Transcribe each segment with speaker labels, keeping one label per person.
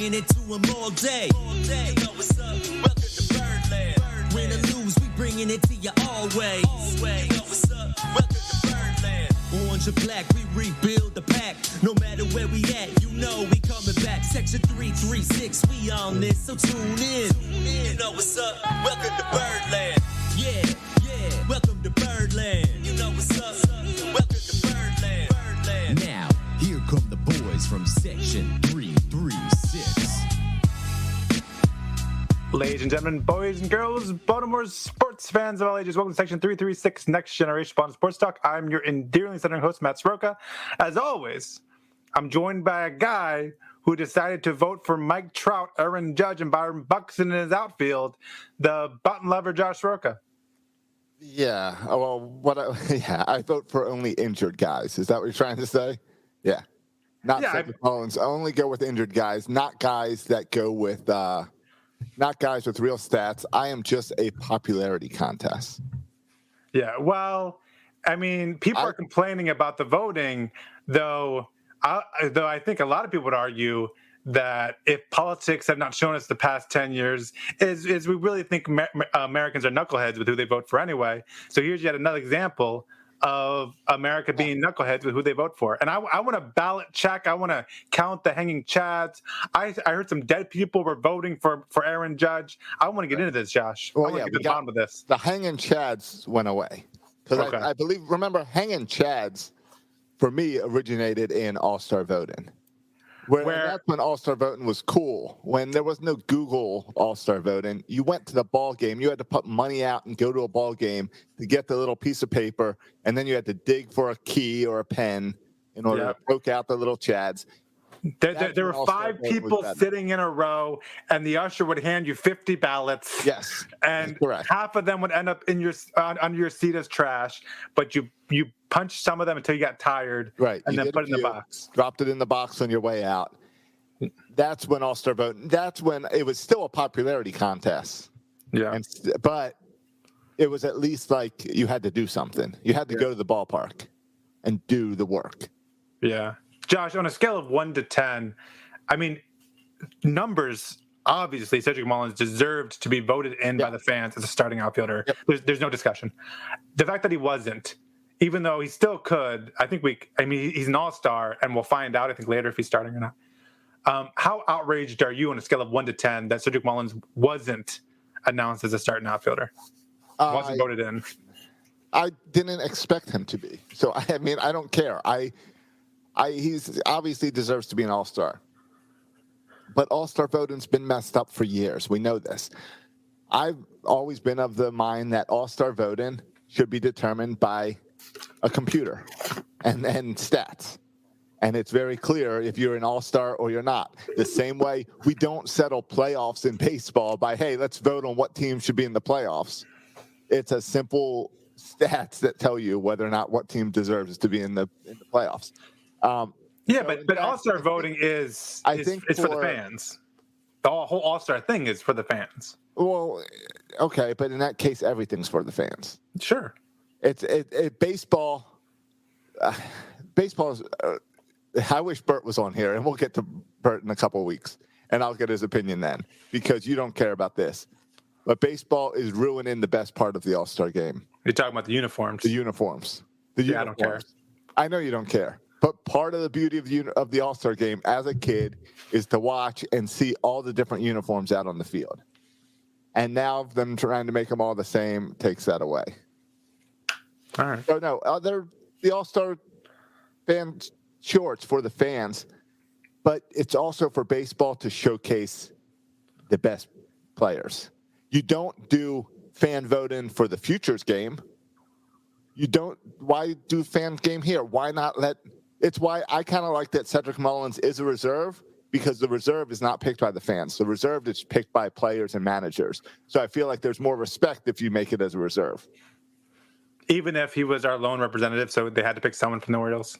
Speaker 1: bringing it to them all day. You know what's up? Welcome to Birdland. Win or lose, we bringing it to you always. You know what's up? Welcome to Birdland. Orange or black, we rebuild the pack. No matter where we at, you know we coming back. Section 336, we on this, so tune in. You know what's up? Welcome to Birdland. Yeah, welcome to Birdland. You know what's up? Welcome to Birdland. Now, here come the boys from Section 336.
Speaker 2: Ladies and gentlemen, boys and girls, Baltimore's sports fans of all ages, welcome to Section 336, Next Generation Baltimore Sports Talk. I'm your endearingly stuttering host, Matt Soroka. As always, I'm joined by a guy who decided to vote for Mike Trout, Aaron Judge, and Byron Buxton in his outfield, the button lover, Josh Soroka.
Speaker 3: Yeah, well, I vote for only injured guys. Is that what you're trying to say? Yeah. Not Cedric Mullins. Only go with injured guys, not guys that go with not guys with real stats. I am just a popularity contest.
Speaker 2: Yeah, well, I mean, people are complaining about the voting, though I think a lot of people would argue that if politics have not shown us the past 10 years, is we really think Americans are knuckleheads with who they vote for anyway. So here's yet another example of America being knuckleheads with who they vote for. And I want to ballot check. I want to count the hanging chads. I heard some dead people were voting for Aaron Judge. I want to get into this, Josh. I want to get to the bottom of this.
Speaker 3: The hanging chads went away. Because I believe, remember, hanging chads, for me, originated in All-Star voting. Where that's when All-Star voting was cool. When there was no Google All-Star voting, you went to the ball game. You had to put money out and go to a ball game to get the little piece of paper, and then you had to dig for a key or a pen in order to poke out the little chads.
Speaker 2: There were 5 people sitting in a row, and the usher would hand you 50 ballots.
Speaker 3: Yes,
Speaker 2: and half of them would end up in your under your seat as trash. But you punched some of them until you got tired, and then put it in the box.
Speaker 3: Dropped it in the box on your way out. That's when All-Star voting. That's when it was still a popularity contest.
Speaker 2: Yeah,
Speaker 3: but it was at least like you had to do something. You had to go to the ballpark and do the work.
Speaker 2: Yeah. Josh, on a scale of 1 to 10, I mean, numbers, obviously, Cedric Mullins deserved to be voted in by the fans as a starting outfielder. Yep. There's no discussion. The fact that he wasn't, even though he still could, he's an all-star, and we'll find out, I think, later if he's starting or not. How outraged are you on a scale of 1 to 10 that Cedric Mullins wasn't announced as a starting outfielder? Wasn't voted in?
Speaker 3: I didn't expect him to be. So, I don't care. He's obviously deserves to be an all-star. But all-star voting's been messed up for years. We know this. I've always been of the mind that all-star voting should be determined by a computer and stats. And it's very clear if you're an all-star or you're not. The same way we don't settle playoffs in baseball by, hey, let's vote on what team should be in the playoffs. It's a simple stats that tell you whether or not what team deserves to be in the playoffs.
Speaker 2: But All-Star voting is for the fans. The whole All-Star thing is for the fans.
Speaker 3: Well, okay, but in that case, everything's for the fans.
Speaker 2: Sure.
Speaker 3: Baseball. Baseball is. I wish Bert was on here, and we'll get to Bert in a couple of weeks, and I'll get his opinion then, because you don't care about this. But baseball is ruining the best part of the All-Star game.
Speaker 2: You're talking about the uniforms.
Speaker 3: The uniforms.
Speaker 2: I don't care.
Speaker 3: I know you don't care. But part of the beauty of the All-Star game as a kid is to watch and see all the different uniforms out on the field. And now them trying to make them all the same takes that away.
Speaker 2: All right.
Speaker 3: So, no, the All-Star fan shorts for the fans, but it's also for baseball to showcase the best players. You don't do fan voting for the futures game. Why do fan game here? Why not it's why I kind of like that Cedric Mullins is a reserve, because the reserve is not picked by the fans. The reserve is picked by players and managers. So I feel like there's more respect if you make it as a reserve.
Speaker 2: Even if he was our lone representative, so they had to pick someone from the Orioles?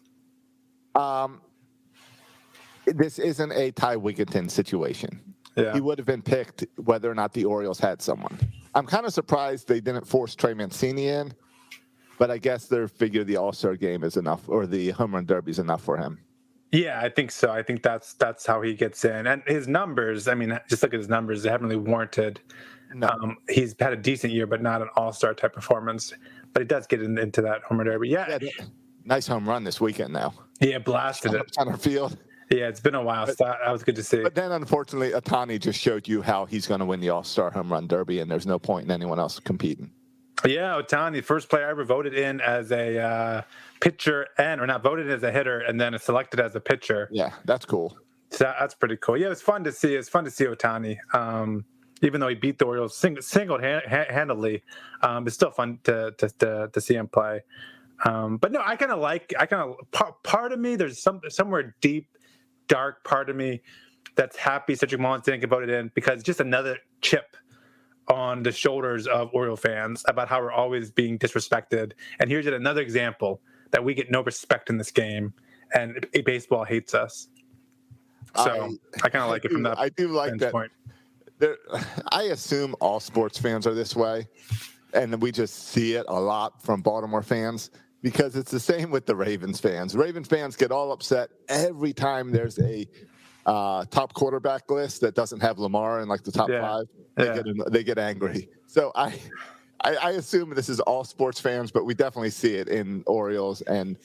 Speaker 3: This isn't a Ty Wigginton situation.
Speaker 2: Yeah.
Speaker 3: He would have been picked whether or not the Orioles had someone. I'm kind of surprised they didn't force Trey Mancini in, but I guess they figure the All-Star game is enough, or the Home Run Derby is enough for him.
Speaker 2: Yeah, I think so. I think that's how he gets in, and his numbers. I mean, just look at his numbers; they haven't really warranted.
Speaker 3: No.
Speaker 2: He's had a decent year, but not an all-star type performance. But he does get into that home run derby. Yeah,
Speaker 3: Nice home run this weekend, now.
Speaker 2: yeah, blasted it
Speaker 3: Center field.
Speaker 2: Yeah, it's been a while. So that was good to see.
Speaker 3: But then, unfortunately, Ohtani just showed you how he's going to win the All-Star home run derby, and there's no point in anyone else competing.
Speaker 2: Yeah, Ohtani, first player I ever voted in as a pitcher, or not voted as a hitter, and then selected as a pitcher.
Speaker 3: Yeah, that's cool.
Speaker 2: So that's pretty cool. Yeah, it was fun to see. It's fun to see Ohtani. Even though he beat the Orioles single-handedly, it's still fun to see him play. But no, part of me, there's somewhere deep, dark part of me that's happy Cedric Mullins didn't get voted in, because just another chip on the shoulders of Oriole fans about how we're always being disrespected. And here's yet another example that we get no respect in this game, and baseball hates us. So I kind of like it from that.
Speaker 3: I do like that.
Speaker 2: Point.
Speaker 3: I assume all sports fans are this way, and we just see it a lot from Baltimore fans, because it's the same with the Ravens fans. Ravens fans get all upset every time there's a top quarterback list that doesn't have Lamar in like the top 5. They get angry. So I assume this is all sports fans, but we definitely see it in Orioles and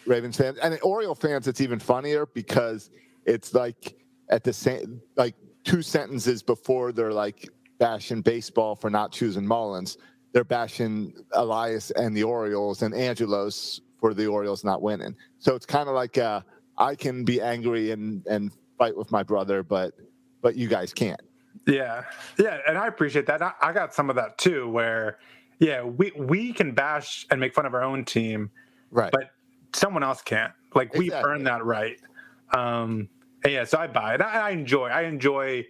Speaker 3: Ravens fans. And in Oriole fans, it's even funnier, because it's like at the same, like 2 sentences before they're like bashing baseball for not choosing Mullins, they're bashing Elias and the Orioles and Angelos for the Orioles not winning. So it's kind of like I can be angry and fight with my brother, but you guys can't.
Speaker 2: Yeah, and I appreciate that. I got some of that too, where we can bash and make fun of our own team,
Speaker 3: right?
Speaker 2: But someone else can't. Like, we've earned that right. So I buy it. I enjoy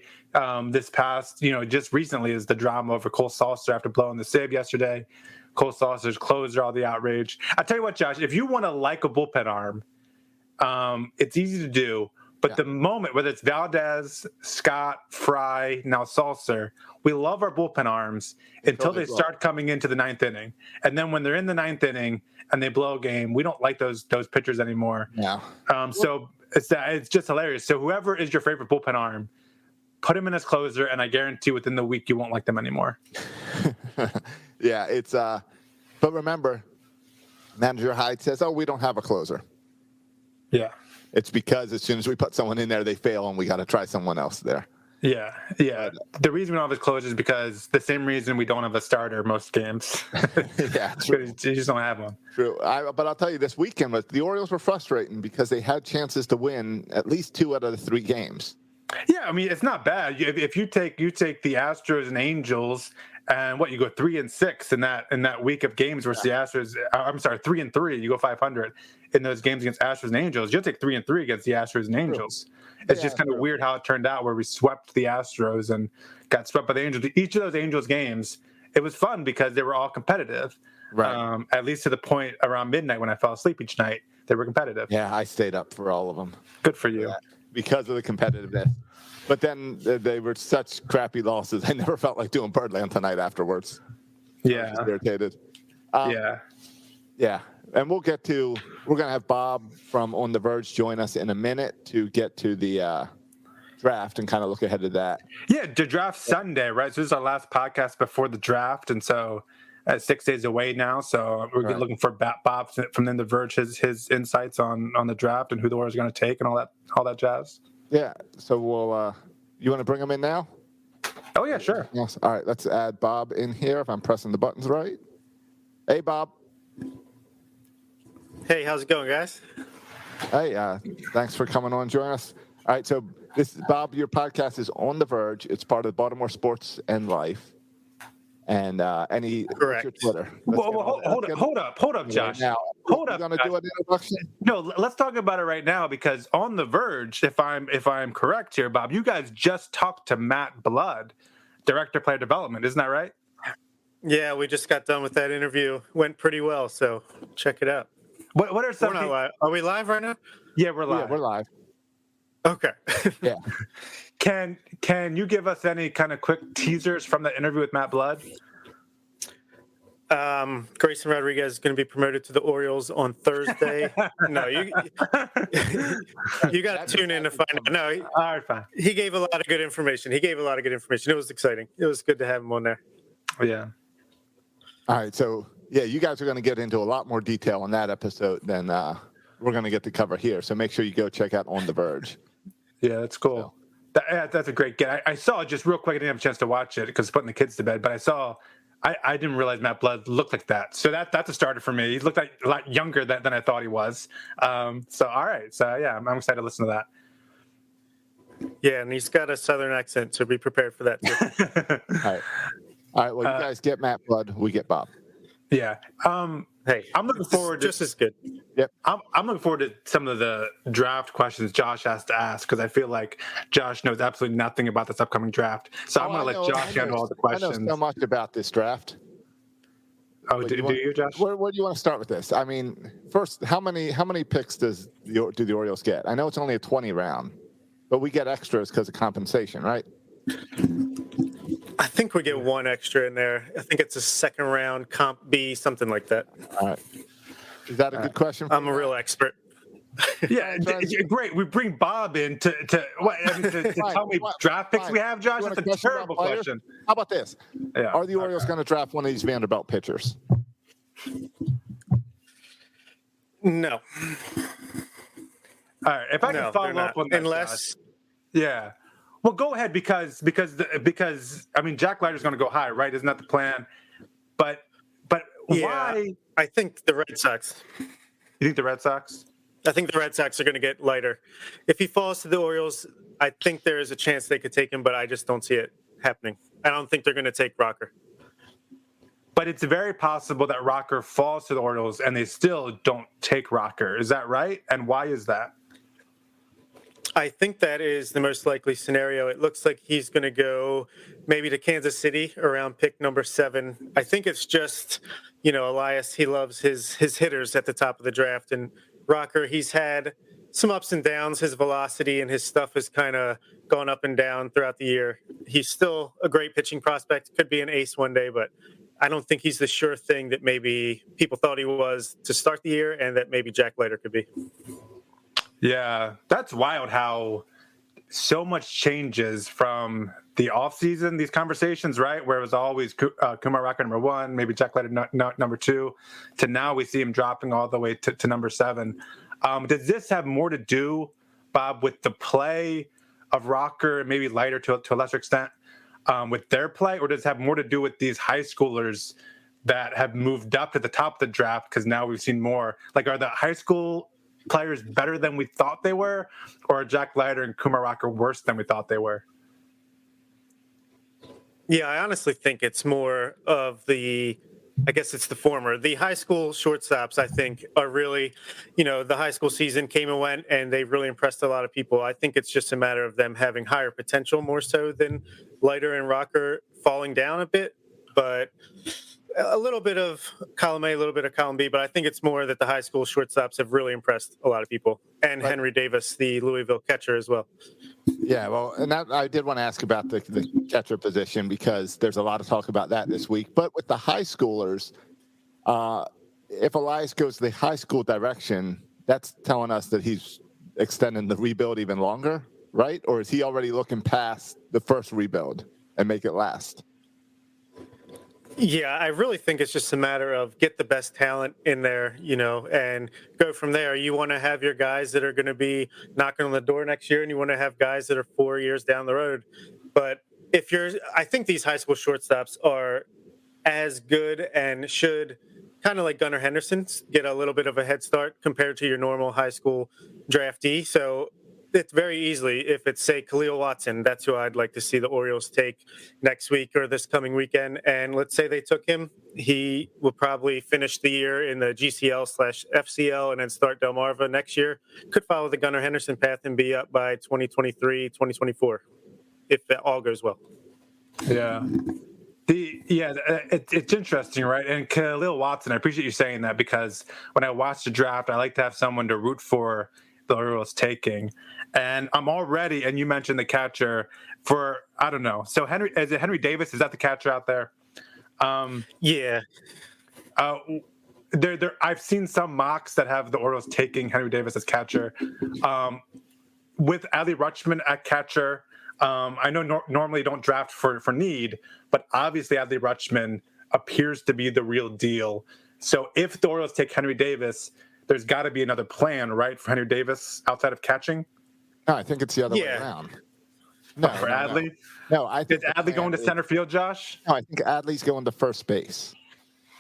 Speaker 2: this past, just recently, is the drama over Cole Saucer after blowing the save yesterday. Cole Saucer's closer, all the outrage. I tell you what, Josh, if you want to like a bullpen arm, it's easy to do. But the moment, whether it's Valdez, Scott, Fry, now Saucer, we love our bullpen arms until they start coming into the 9th inning. And then when they're in the 9th inning and they blow a game, we don't like those pitchers anymore.
Speaker 3: Yeah.
Speaker 2: So it's just hilarious. So whoever is your favorite bullpen arm, put him in as closer, and I guarantee within the week you won't like them anymore.
Speaker 3: Yeah, it's but remember, Manager Hyde says, "Oh, we don't have a closer."
Speaker 2: Yeah.
Speaker 3: It's because as soon as we put someone in there, they fail, and we got to try someone else there.
Speaker 2: Yeah. The reason we don't have a closer is because the same reason we don't have a starter most games.
Speaker 3: Yeah, true.
Speaker 2: You just don't have one.
Speaker 3: True. But I'll tell you, this weekend, the Orioles were frustrating because they had chances to win at least 2 out of the 3 games.
Speaker 2: Yeah, I mean, it's not bad. If you take the Astros and Angels, and you go 3-6 in that week of games versus the Astros. I'm sorry, 3-3. You go 500 in those games against Astros and Angels. You'll take 3-3 against the Astros and Angels. It's just kind of weird how it turned out, where we swept the Astros and got swept by the Angels. Each of those Angels games, it was fun because they were all competitive.
Speaker 3: Right.
Speaker 2: At least to the point around midnight when I fell asleep each night, they were competitive.
Speaker 3: Yeah, I stayed up for all of them.
Speaker 2: Good for you.
Speaker 3: Because of the competitiveness. But then they were such crappy losses. I never felt like doing Birdland tonight afterwards.
Speaker 2: Yeah.
Speaker 3: I was just irritated.
Speaker 2: Yeah.
Speaker 3: And we're going to have Bob from On The Verge join us in a minute to get to the draft and kind of look ahead to that.
Speaker 2: Yeah, the draft Sunday, right? So this is our last podcast before the draft. And so 6 days away now. So we're looking for Bob from On The Verge, his insights on the draft and who the Orioles are going to take and all that jazz.
Speaker 3: Yeah. So we'll you want to bring him in now?
Speaker 2: Oh, yeah, sure.
Speaker 3: Yes. All right. Let's add Bob in here if I'm pressing the buttons right. Hey, Bob.
Speaker 4: Hey, how's it going, guys?
Speaker 3: Hey, thanks for coming on and joining us. All right. So Bob, your podcast is On The Verge. It's part of Baltimore Sports and Life. And
Speaker 4: correct.
Speaker 3: Your Twitter.
Speaker 2: Hold up, Josh.
Speaker 3: Now,
Speaker 2: hold up.
Speaker 3: Going to do an introduction?
Speaker 2: No, let's talk about it right now, because On The Verge, if I'm correct here, Bob, you guys just talked to Matt Blood, Director of Player Development, isn't that right?
Speaker 4: Yeah, we just got done with that interview. Went pretty well, so check it out.
Speaker 2: What are some?
Speaker 4: We're not live. Are we live right now?
Speaker 2: Yeah, we're live.
Speaker 3: Yeah, we're live.
Speaker 4: Okay.
Speaker 3: Yeah.
Speaker 2: Can you give us any kind of quick teasers from the interview with Matt Blood?
Speaker 4: Grayson Rodriguez is going to be promoted to the Orioles on Thursday. No, you got to tune in to find out. No,
Speaker 2: All right, fine.
Speaker 4: he gave a lot of good information. It was exciting. It was good to have him on there.
Speaker 2: Yeah.
Speaker 3: All right, so yeah, you guys are going to get into a lot more detail on that episode than we're going to get to cover here. So make sure you go check out On The Verge.
Speaker 2: Yeah, that's cool. That's a great get. I saw just real quick. I didn't have a chance to watch it because putting the kids to bed, but I didn't realize Matt Blood looked like that. So that's a starter for me. He looked like a lot younger than I thought he was. So all right. So yeah, I'm excited to listen to that.
Speaker 4: Yeah, and he's got a southern accent, so be prepared for that too.
Speaker 3: All right. Well, you guys get Matt Blood. We get Bob.
Speaker 2: Yeah.
Speaker 4: Hey,
Speaker 2: I'm looking forward to
Speaker 4: just as good.
Speaker 3: Yep.
Speaker 2: I'm looking forward to some of the draft questions Josh has to ask because I feel like Josh knows absolutely nothing about this upcoming draft. So I'm going to let Josh handle all the questions.
Speaker 3: I know so much about this draft.
Speaker 2: Oh, do you, Josh?
Speaker 3: Where do you want to start with this? I mean, first, how many picks do the Orioles get? I know it's only a 20 round, but we get extras because of compensation, right?
Speaker 4: I think we get one extra in there. I think it's a second round comp B, something like that.
Speaker 3: All right. Is that a good question?
Speaker 4: I'm a real expert.
Speaker 2: Yeah, great. We bring Bob in to tell me what draft picks we have, Josh. That's a terrible question.
Speaker 3: How about this?
Speaker 2: Yeah.
Speaker 3: Are the Orioles going to draft one of these Vanderbilt pitchers?
Speaker 4: No.
Speaker 2: All right. If I can follow up on that,
Speaker 4: unless,
Speaker 2: Josh. Yeah. Well, go ahead because I mean Jack Leiter's going to go high, right? Isn't that the plan? But why?
Speaker 4: I think the Red Sox.
Speaker 2: You think the Red Sox?
Speaker 4: I think the Red Sox are going to get Leiter. If he falls to the Orioles, I think there is a chance they could take him, but I just don't see it happening. I don't think they're going to take Rocker.
Speaker 2: But it's very possible that Rocker falls to the Orioles and they still don't take Rocker. Is that right? And why is that?
Speaker 4: I think that is the most likely scenario. It looks like he's going to go maybe to Kansas City around pick number 7. I think it's just, Elias, he loves his hitters at the top of the draft. And Rocker, he's had some ups and downs. His velocity and his stuff has kind of gone up and down throughout the year. He's still a great pitching prospect, could be an ace one day, but I don't think he's the sure thing that maybe people thought he was to start the year and that maybe Jack Leiter could be.
Speaker 2: Yeah, that's wild how so much changes from the offseason, these conversations, right? Where it was always Kumar Rocker number 1, maybe Jack Leiter number 2, to now we see him dropping all the way to number 7. Does this have more to do, Bob, with the play of Rocker and maybe Leiter to a lesser extent with their play? Or does it have more to do with these high schoolers that have moved up to the top of the draft because now we've seen more? Like, are the high school players better than we thought they were, or are Jack Leiter and Kumar Rocker worse than we thought they were?
Speaker 4: Yeah, I honestly think it's more of I guess it's the former. The high school shortstops, I think, are really, the high school season came and went, and they really impressed a lot of people. I think it's just a matter of them having higher potential more so than Leiter and Rocker falling down a bit, but a little bit of column A, a little bit of column B, but I think it's more that the high school shortstops have really impressed a lot of people, and Henry Davis, the Louisville catcher, as well.
Speaker 3: Yeah, well, and I did want to ask about the catcher position because there's a lot of talk about that this week. But with the high schoolers, if Elias goes the high school direction, that's telling us that he's extending the rebuild even longer, right? Or is he already looking past the first rebuild and make it last?
Speaker 4: Yeah, I really think it's just a matter of get the best talent in there, and go from there. You want to have your guys that are going to be knocking on the door next year, and you want to have guys that are 4 years down the road. But I think these high school shortstops are as good and should, kind of like Gunnar Henderson, get a little bit of a head start compared to your normal high school draftee. So it's very easily, if it's, say, Khalil Watson, that's who I'd like to see the Orioles take next week or this coming weekend. And let's say they took him, he will probably finish the year in the GCL/FCL and then start Delmarva next year. Could follow the Gunnar Henderson path and be up by 2023, 2024, if that all goes well.
Speaker 2: Yeah. It's interesting, right? And Khalil Watson, I appreciate you saying that because when I watch the draft, I like to have someone to root for the Orioles taking. And I'm already, and you mentioned the catcher for, I don't know. So is it Henry Davis? Is that the catcher out there?
Speaker 4: Yeah.
Speaker 2: Uh, I've seen some mocks that have the Orioles taking Henry Davis as catcher. With Adley Rutschman at catcher, I know normally don't draft for need, but obviously Adley Rutschman appears to be the real deal. So if the Orioles take Henry Davis, there's got to be another plan, right, for Henry Davis outside of catching?
Speaker 3: No, I think it's the other way around.
Speaker 2: No, for Adley?
Speaker 3: No, I think
Speaker 2: is Adley going to center field, Josh?
Speaker 3: No, I think Adley's going to first base.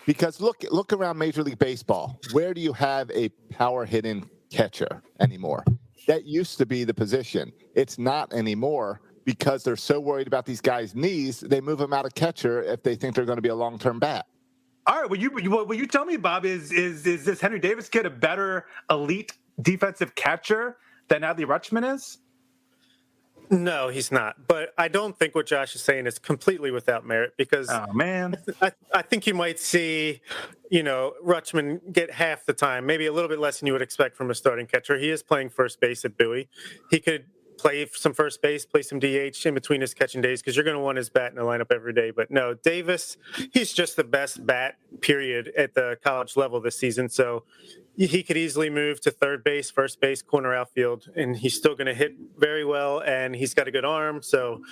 Speaker 3: Because look around Major League Baseball. Where do you have a power hitting catcher anymore? That used to be the position. It's not anymore because they're so worried about these guys' knees. They move them out of catcher if they think they're going to be a long-term bat.
Speaker 2: All right. Will you tell me, Bob? Is this Henry Davis kid a better elite defensive catcher than Adley Rutschman is?
Speaker 4: No, he's not. But I don't think what Josh is saying is completely without merit because I think you might see, Rutschman get half the time, maybe a little bit less than you would expect from a starting catcher. He is playing first base at Bowie. He could play some first base, play some DH in between his catching days because you're going to want his bat in the lineup every day. But no, Davis, he's just the best bat, period, at the college level this season. So he could easily move to third base, first base, corner outfield, and he's still going to hit very well, and he's got a good arm. So,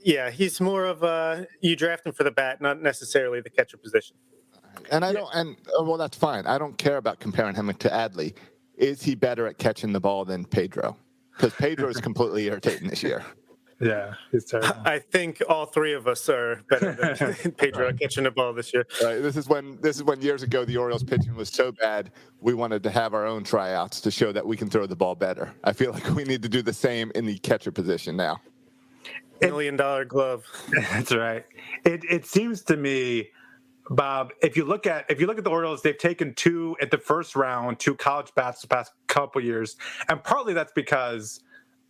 Speaker 4: yeah, he's more of you draft him for the bat, not necessarily the catcher position.
Speaker 3: And well, that's fine. I don't care about comparing him to Adley. Is he better at catching the ball than Pedro? Because Pedro is completely irritating this year.
Speaker 2: Yeah, he's terrible.
Speaker 4: I think all three of us are better than Pedro at catching the ball this year.
Speaker 3: Right. This is when years ago the Orioles pitching was so bad we wanted to have our own tryouts to show that we can throw the ball better. I feel like we need to do the same in the catcher position now.
Speaker 4: $1 million glove.
Speaker 2: That's right. It seems to me, Bob, if you look at the Orioles, they've taken two at the first round, two college bats the past couple years, and partly that's because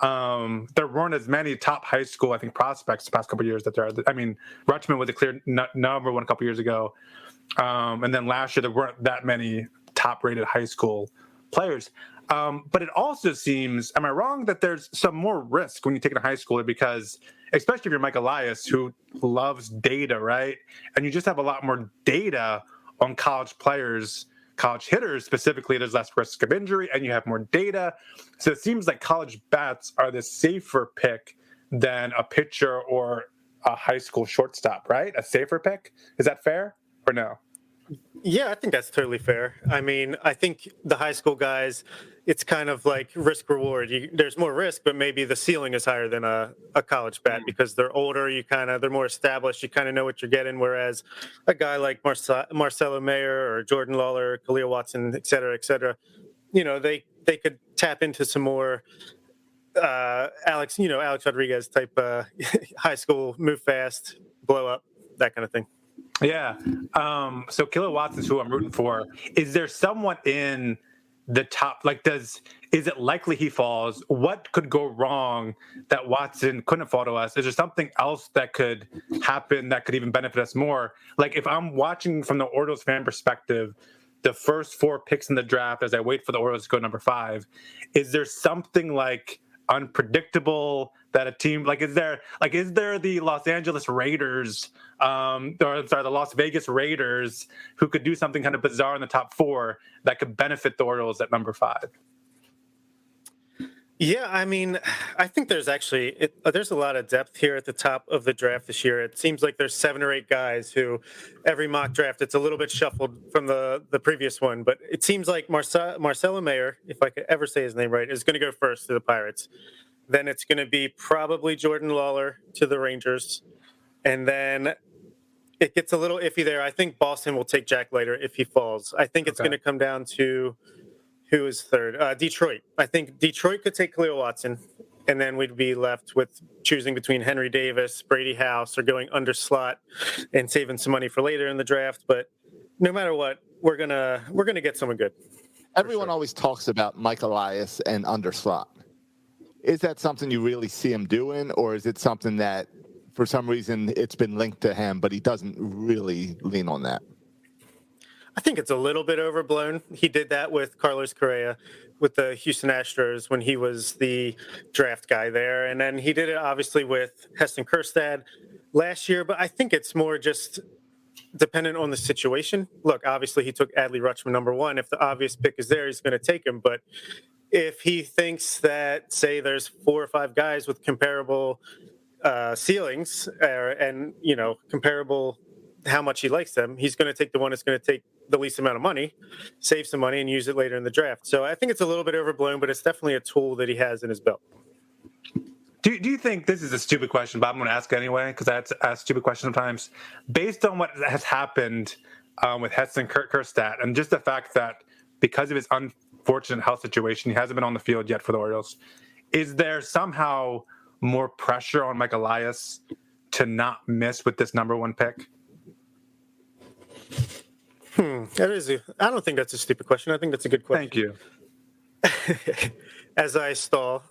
Speaker 2: there weren't as many top high school, I think, prospects the past couple of years that there are. I mean, Rutschman was a clear number one a couple years ago. And then last year, there weren't that many top-rated high school players. But it also seems, am I wrong, that there's some more risk when you take it to high schooler because, especially if you're Mike Elias, who loves data, right? And you just have a lot more data on college players, college hitters specifically, there's less risk of injury and you have more data. So it seems like college bats are the safer pick than a pitcher or a high school shortstop, right? A safer pick? Is that fair or no?
Speaker 4: Yeah, I think that's totally fair. I mean, I think the high school guys, it's kind of like risk reward. There's more risk, but maybe the ceiling is higher than a college bat because they're older. They're more established. You kind of know what you're getting. Whereas a guy like Marcelo Mayer or Jordan Lawler, Khalil Watson, et cetera, they could tap into some more Alex Rodriguez type high school, move fast, blow up, that kind of thing.
Speaker 2: Yeah. So Khalil Watson's who I'm rooting for. Is there someone in the top, is it likely he falls? What could go wrong that Watson couldn't fall to us? Is there something else that could happen that could even benefit us more? Like if I'm watching from the Orioles fan perspective, the first four picks in the draft as I wait for the Orioles to go number 5, is there something like unpredictable that a team is there the Los Angeles Raiders the Las Vegas Raiders who could do something kind of bizarre in the top 4 that could benefit the Orioles at number 5?
Speaker 4: Yeah, I mean, I think there's actually there's a lot of depth here at the top of the draft this year. It seems like there's 7 or 8 guys who every mock draft it's a little bit shuffled from the previous one, but it seems like Marcelo Mayer, if I could ever say his name right, is going to go first to the Pirates. Then it's going to be probably Jordan Lawler to the Rangers, and then it gets a little iffy there. I think Boston will take Jack Leiter if he falls. I think it's going to come down to who is third? Detroit. I think Detroit could take Khalil Watson, and then we'd be left with choosing between Henry Davis, Brady House, or going under slot and saving some money for later in the draft. But no matter what, we're gonna get someone good.
Speaker 3: Everyone always talks about Mike Elias and under slot. Is that something you really see him doing, or is it something that for some reason it's been linked to him, but he doesn't really lean on that?
Speaker 4: I think it's a little bit overblown. He did that with Carlos Correa with the Houston Astros when he was the draft guy there. And then he did it obviously with Heston Kjerstad last year. But I think it's more just dependent on the situation. Look, obviously he took Adley Rutschman number one. If the obvious pick is there, he's going to take him. But if he thinks that, say, there's 4 or 5 guys with comparable ceilings and, comparable how much he likes them, he's going to take the one that's going to take the least amount of money, save some money, and use it later in the draft. So I think it's a little bit overblown, but it's definitely a tool that he has in his belt.
Speaker 2: Do you think this is a stupid question, but I'm going to ask anyway because I have to ask stupid questions sometimes. Based on what has happened with Heston Kjerstad and just the fact that because of his unfortunate health situation, he hasn't been on the field yet for the Orioles, is there somehow more pressure on Mike Elias to not miss with this number 1 pick?
Speaker 4: I don't think that's a stupid question. I think that's a good question.
Speaker 2: Thank you.
Speaker 4: As I stall.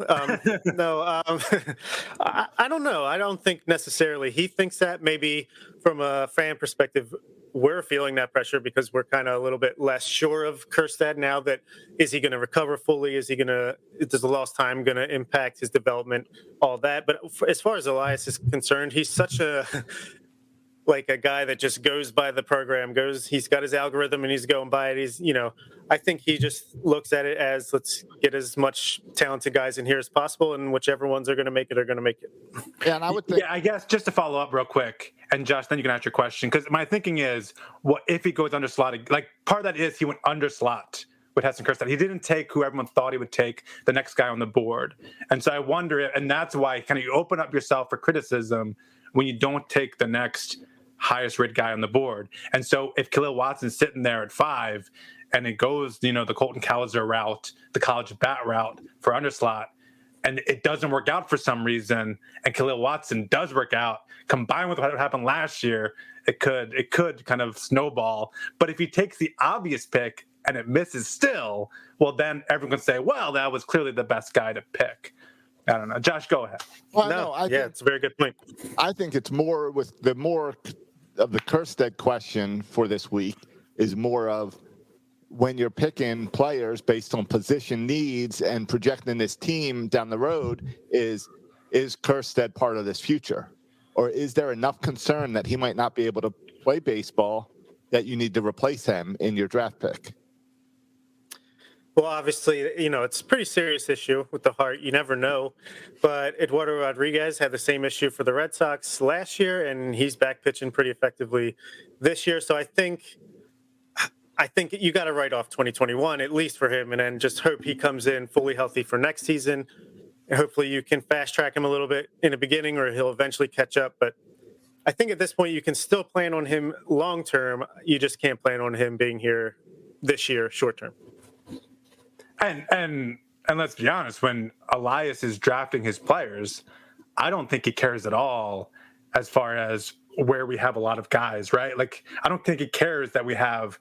Speaker 4: No, I don't know. I don't think necessarily he thinks that. Maybe from a fan perspective, we're feeling that pressure because we're kind of a little bit less sure of Kjerstad now. That is he going to recover fully? Is the lost time going to impact his development? All that. But as far as Elias is concerned, he's such a guy that just goes by the program, he's got his algorithm and he's going by it. I think he just looks at it as let's get as much talented guys in here as possible, and whichever ones are going to make it are going to make it.
Speaker 3: Yeah, and I would think.
Speaker 2: Yeah, I guess just to follow up real quick, and Josh, then you can ask your question, because my thinking is, what if he goes under slot? Like, part of that is he went under slot with Heston Kjerstad. He didn't take who everyone thought he would take, the next guy on the board. And so I wonder, and that's why kind of you open up yourself for criticism when you don't take the next highest rated guy on the board. And so if Khalil Watson's sitting there at 5 and it goes, the Colton Cowser route, the college bat route for underslot, and it doesn't work out for some reason, and Khalil Watson does work out, combined with what happened last year, it could kind of snowball. But if he takes the obvious pick and it misses still, well, then everyone can say, well, that was clearly the best guy to pick. I don't know. Josh, go ahead.
Speaker 3: Well,
Speaker 4: it's a very good point.
Speaker 3: I think it's more with the more of the Kjerstad question for this week is more of when you're picking players based on position needs and projecting this team down the road, is Kjerstad part of this future? Or is there enough concern that he might not be able to play baseball that you need to replace him in your draft pick?
Speaker 4: Well, obviously, it's a pretty serious issue with the heart. You never know. But Eduardo Rodriguez had the same issue for the Red Sox last year, and he's back pitching pretty effectively this year. So I think you got to write off 2021, at least for him, and then just hope he comes in fully healthy for next season. And hopefully you can fast track him a little bit in the beginning, or he'll eventually catch up. But I think at this point you can still plan on him long term. You just can't plan on him being here this year short term.
Speaker 2: And let's be honest, when Elias is drafting his players, I don't think he cares at all as far as where we have a lot of guys, right? Like, I don't think he cares that we have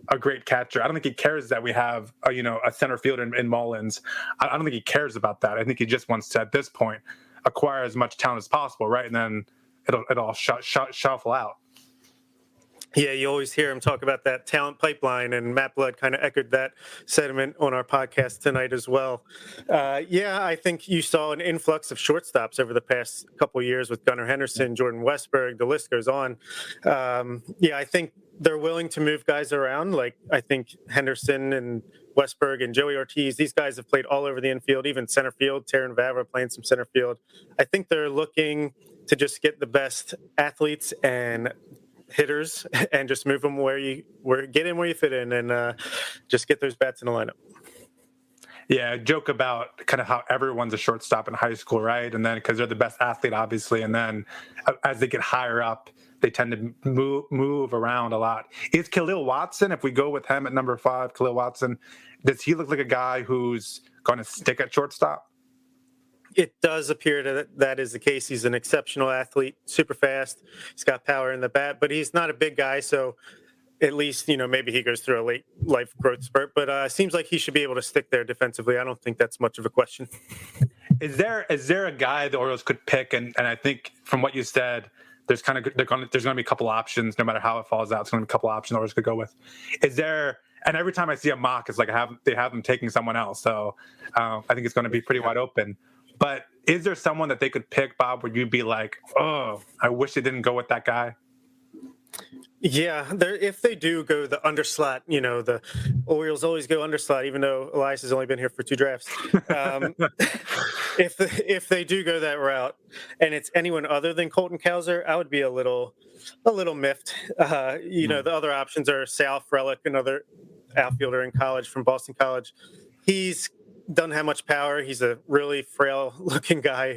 Speaker 2: a great catcher. I don't think he cares that we have a center fielder in Mullins. I don't think he cares about that. I think he just wants to, at this point, acquire as much talent as possible, right? And then it'll shuffle out.
Speaker 4: Yeah, you always hear him talk about that talent pipeline, and Matt Blood kind of echoed that sentiment on our podcast tonight as well. I think you saw an influx of shortstops over the past couple of years with Gunnar Henderson, Jordan Westberg, the list goes on. I think they're willing to move guys around. Like, I think Henderson and Westberg and Joey Ortiz, these guys have played all over the infield, even center field. Taron Vavra playing some center field. I think they're looking to just get the best athletes and hitters and just move them get in where you fit in, and just get those bats in the lineup.
Speaker 2: Yeah, joke about kind of how everyone's a shortstop in high school, right? And then because they're the best athlete, obviously, and then as they get higher up, they tend to move around a lot. Is Khalil Watson, if we go with him at number 5, Khalil Watson, does he look like a guy who's going to stick at shortstop?
Speaker 4: It does appear that is the case. He's an exceptional athlete, super fast. He's got power in the bat, but he's not a big guy. So at least, maybe he goes through a late life growth spurt, but seems like he should be able to stick there defensively. I don't think that's much of a question.
Speaker 2: Is there a guy the Orioles could pick? And I think from what you said, there's going to be a couple options, no matter how it falls out. It's going to be a couple options the Orioles could go with. Is there? And every time I see a mock, it's like they have them taking someone else. So I think it's going to be pretty wide open. But is there someone that they could pick, Bob, where you'd be like, oh, I wish they didn't go with that guy?
Speaker 4: Yeah, if they do go the underslot, the Orioles always go underslot, even though Elias has only been here for 2 drafts. Um, if they do go that route, and it's anyone other than Colton Cowser, I would be a little miffed. The other options are Sal Frelick, another outfielder in college from Boston College. He's doesn't have much power. He's a really frail looking guy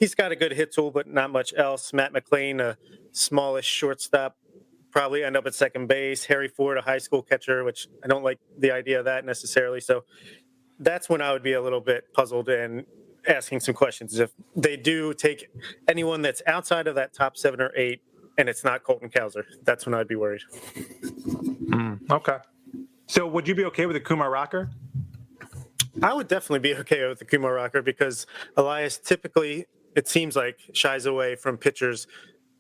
Speaker 4: he's got a good hit tool, but not much else. Matt McLean, a smallish shortstop, probably end up at second base. Harry Ford, a high school catcher, which I don't like the idea of that necessarily. So that's when I would be a little bit puzzled and asking some questions. If they do take anyone that's outside of that top 7 or 8, and it's not Colton Cowser, that's when I'd be worried.
Speaker 2: Okay. So would you be okay with a Kumar Rocker?
Speaker 4: I would definitely be okay with the Kumar Rocker because Elias typically, it seems like, shies away from pitchers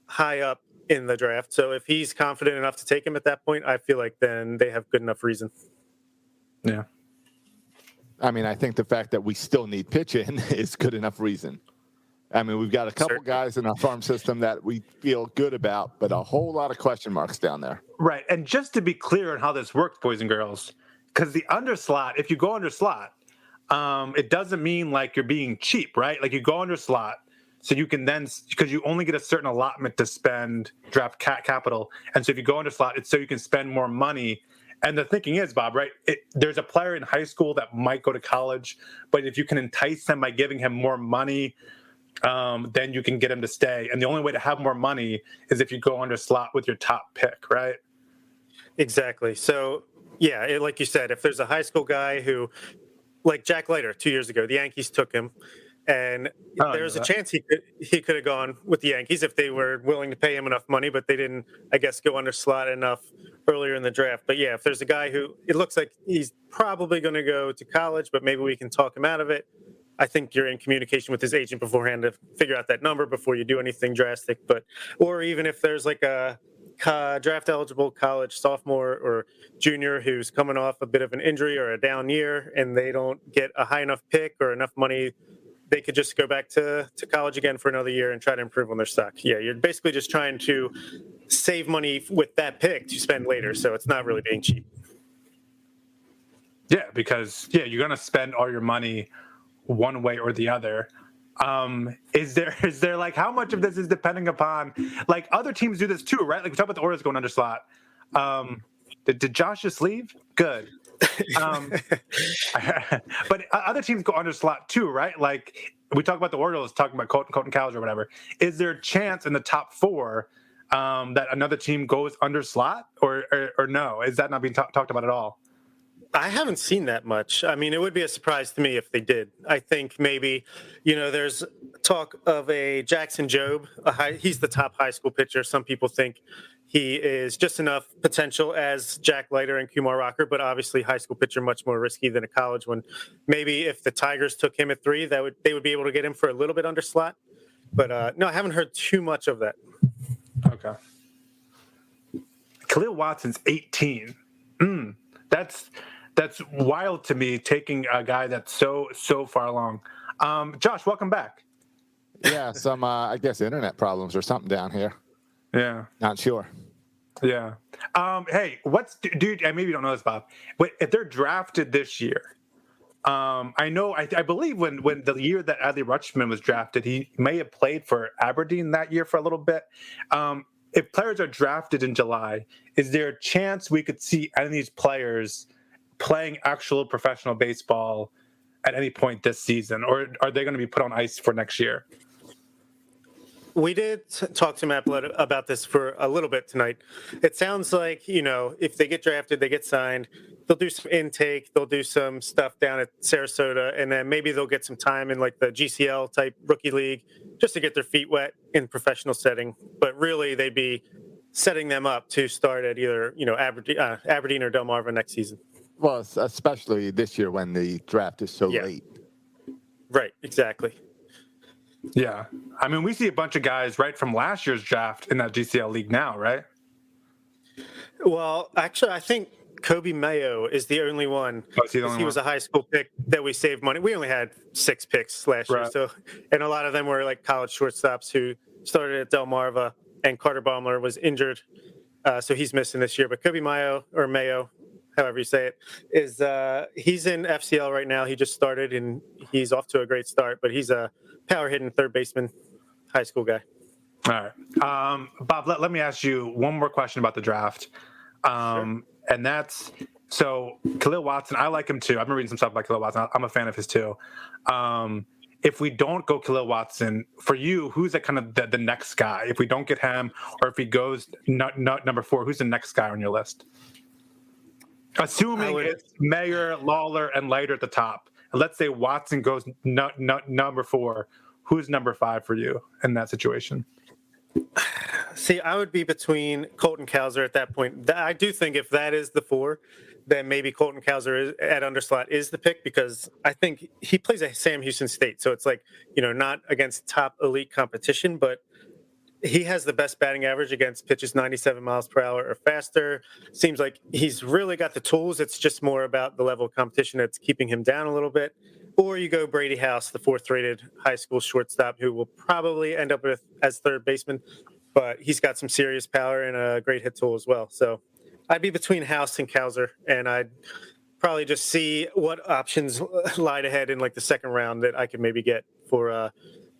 Speaker 4: high up in the draft. So if he's confident enough to take him at that point, I feel like then they have good enough reason.
Speaker 2: Yeah.
Speaker 3: I mean, I think the fact that we still need pitching is good enough reason. I mean, we've got a couple guys in our farm system that we feel good about, but a whole lot of question marks down there.
Speaker 2: Right. And just to be clear on how this works, boys and girls, because the underslot, if you go under slot, it doesn't mean like you're being cheap, right? Like you go under slot, so you can then, because you only get a certain allotment to spend draft capital. And so if you go under slot, it's so you can spend more money. And the thinking is, Bob, right? There's a player in high school that might go to college, but if you can entice him by giving him more money, then you can get him to stay. And the only way to have more money is if you go under slot with your top pick, right?
Speaker 4: Exactly. So, yeah, like you said, if there's a high school guy who, like Jack Leiter 2 years ago, the Yankees took him, and there's a chance he could have gone with the Yankees if they were willing to pay him enough money, but they didn't, I guess, go under slot enough earlier in the draft. But yeah, if there's a guy who it looks like he's probably going to go to college, but maybe we can talk him out of it, I think you're in communication with his agent beforehand to figure out that number before you do anything drastic. Or even if there's like a draft eligible college sophomore or junior who's coming off a bit of an injury or a down year and they don't get a high enough pick or enough money, they could just go back to college again for another year and try to improve on their stock. Yeah, you're basically just trying to save money with that pick to spend later, so it's not really being cheap.
Speaker 2: Yeah, because you're going to spend all your money one way or the other. Is there like how much of this is depending upon like other teams do this too, right? Like we talk about the Orioles going under slot. Did Josh just leave? Good. But other teams go under slot too, right? Like we talk about the Orioles talking about Colton Cowser or whatever. Is there a chance in the top 4 that another team goes under slot or no? Is that not being talked about at all?
Speaker 4: I haven't seen that much. I mean, it would be a surprise to me if they did. I think maybe, there's talk of a Jackson Jobe. He's the top high school pitcher. Some people think he is just enough potential as Jack Leiter and Kumar Rocker, but obviously high school pitcher much more risky than a college one. Maybe if the Tigers took him at 3, they would be able to get him for a little bit under slot. But no, I haven't heard too much of that.
Speaker 2: Okay. Khalil Watson's 18. That's wild to me, taking a guy that's so far along. Josh, welcome back.
Speaker 3: Yeah, some I guess internet problems or something down here.
Speaker 2: Yeah,
Speaker 3: not sure.
Speaker 2: Yeah. Hey, dude? Maybe you don't know this, Bob. But if they're drafted this year, I believe when the year that Adley Rutschman was drafted, he may have played for Aberdeen that year for a little bit. If players are drafted in July, is there a chance we could see any of these players playing actual professional baseball at any point this season, or are they going to be put on ice for next year?
Speaker 4: We did talk to Matt about this for a little bit tonight. It sounds like, if they get drafted, they get signed, they'll do some intake, they'll do some stuff down at Sarasota, and then maybe they'll get some time in like the GCL type rookie league just to get their feet wet in professional setting. But really, they'd be setting them up to start at either, Aberdeen or Delmarva next season.
Speaker 3: Well, especially this year when the draft is so late.
Speaker 4: Right, exactly.
Speaker 2: Yeah. I mean, we see a bunch of guys right from last year's draft in that GCL league now, right?
Speaker 4: Well, actually, I think Kobe Mayo is the only one.
Speaker 2: Oh, is he the only
Speaker 4: he
Speaker 2: one?
Speaker 4: was a high school pick that we saved money. We only had 6 picks last year, and a lot of them were like college shortstops who started at Delmarva, and Carter Baumler was injured so he's missing this year. But Kobe Mayo, however you say it, is he's in FCL right now. He just started, and he's off to a great start. But he's a power hitting third baseman, high school guy.
Speaker 2: All right. Bob, let me ask you one more question about the draft.
Speaker 4: Sure.
Speaker 2: And that's, so Khalil Watson, I like him too. I've been reading some stuff about Khalil Watson. I'm a fan of his too. If we don't go Khalil Watson, for you, who's the kind of the next guy? If we don't get him, or if he goes number 4, who's the next guy on your list? Assuming it's Mayer, Lawler, and Leiter at the top. And let's say Watson goes number 4. Who's number 5 for you in that situation?
Speaker 4: See, I would be between Colton Cowser at that point. I do think if that is the 4, then maybe Colton Cowser at underslot is the pick, because I think he plays at Sam Houston State. So it's like, not against top elite competition, but he has the best batting average against pitches 97 miles per hour or faster. Seems like he's really got the tools. It's just more about the level of competition that's keeping him down a little bit. Or you go Brady House, the 4th-rated high school shortstop, who will probably end up as third baseman, but he's got some serious power and a great hit tool as well. So I'd be between House and Cowser, and I'd probably just see what options lied ahead in like the second round that I could maybe get for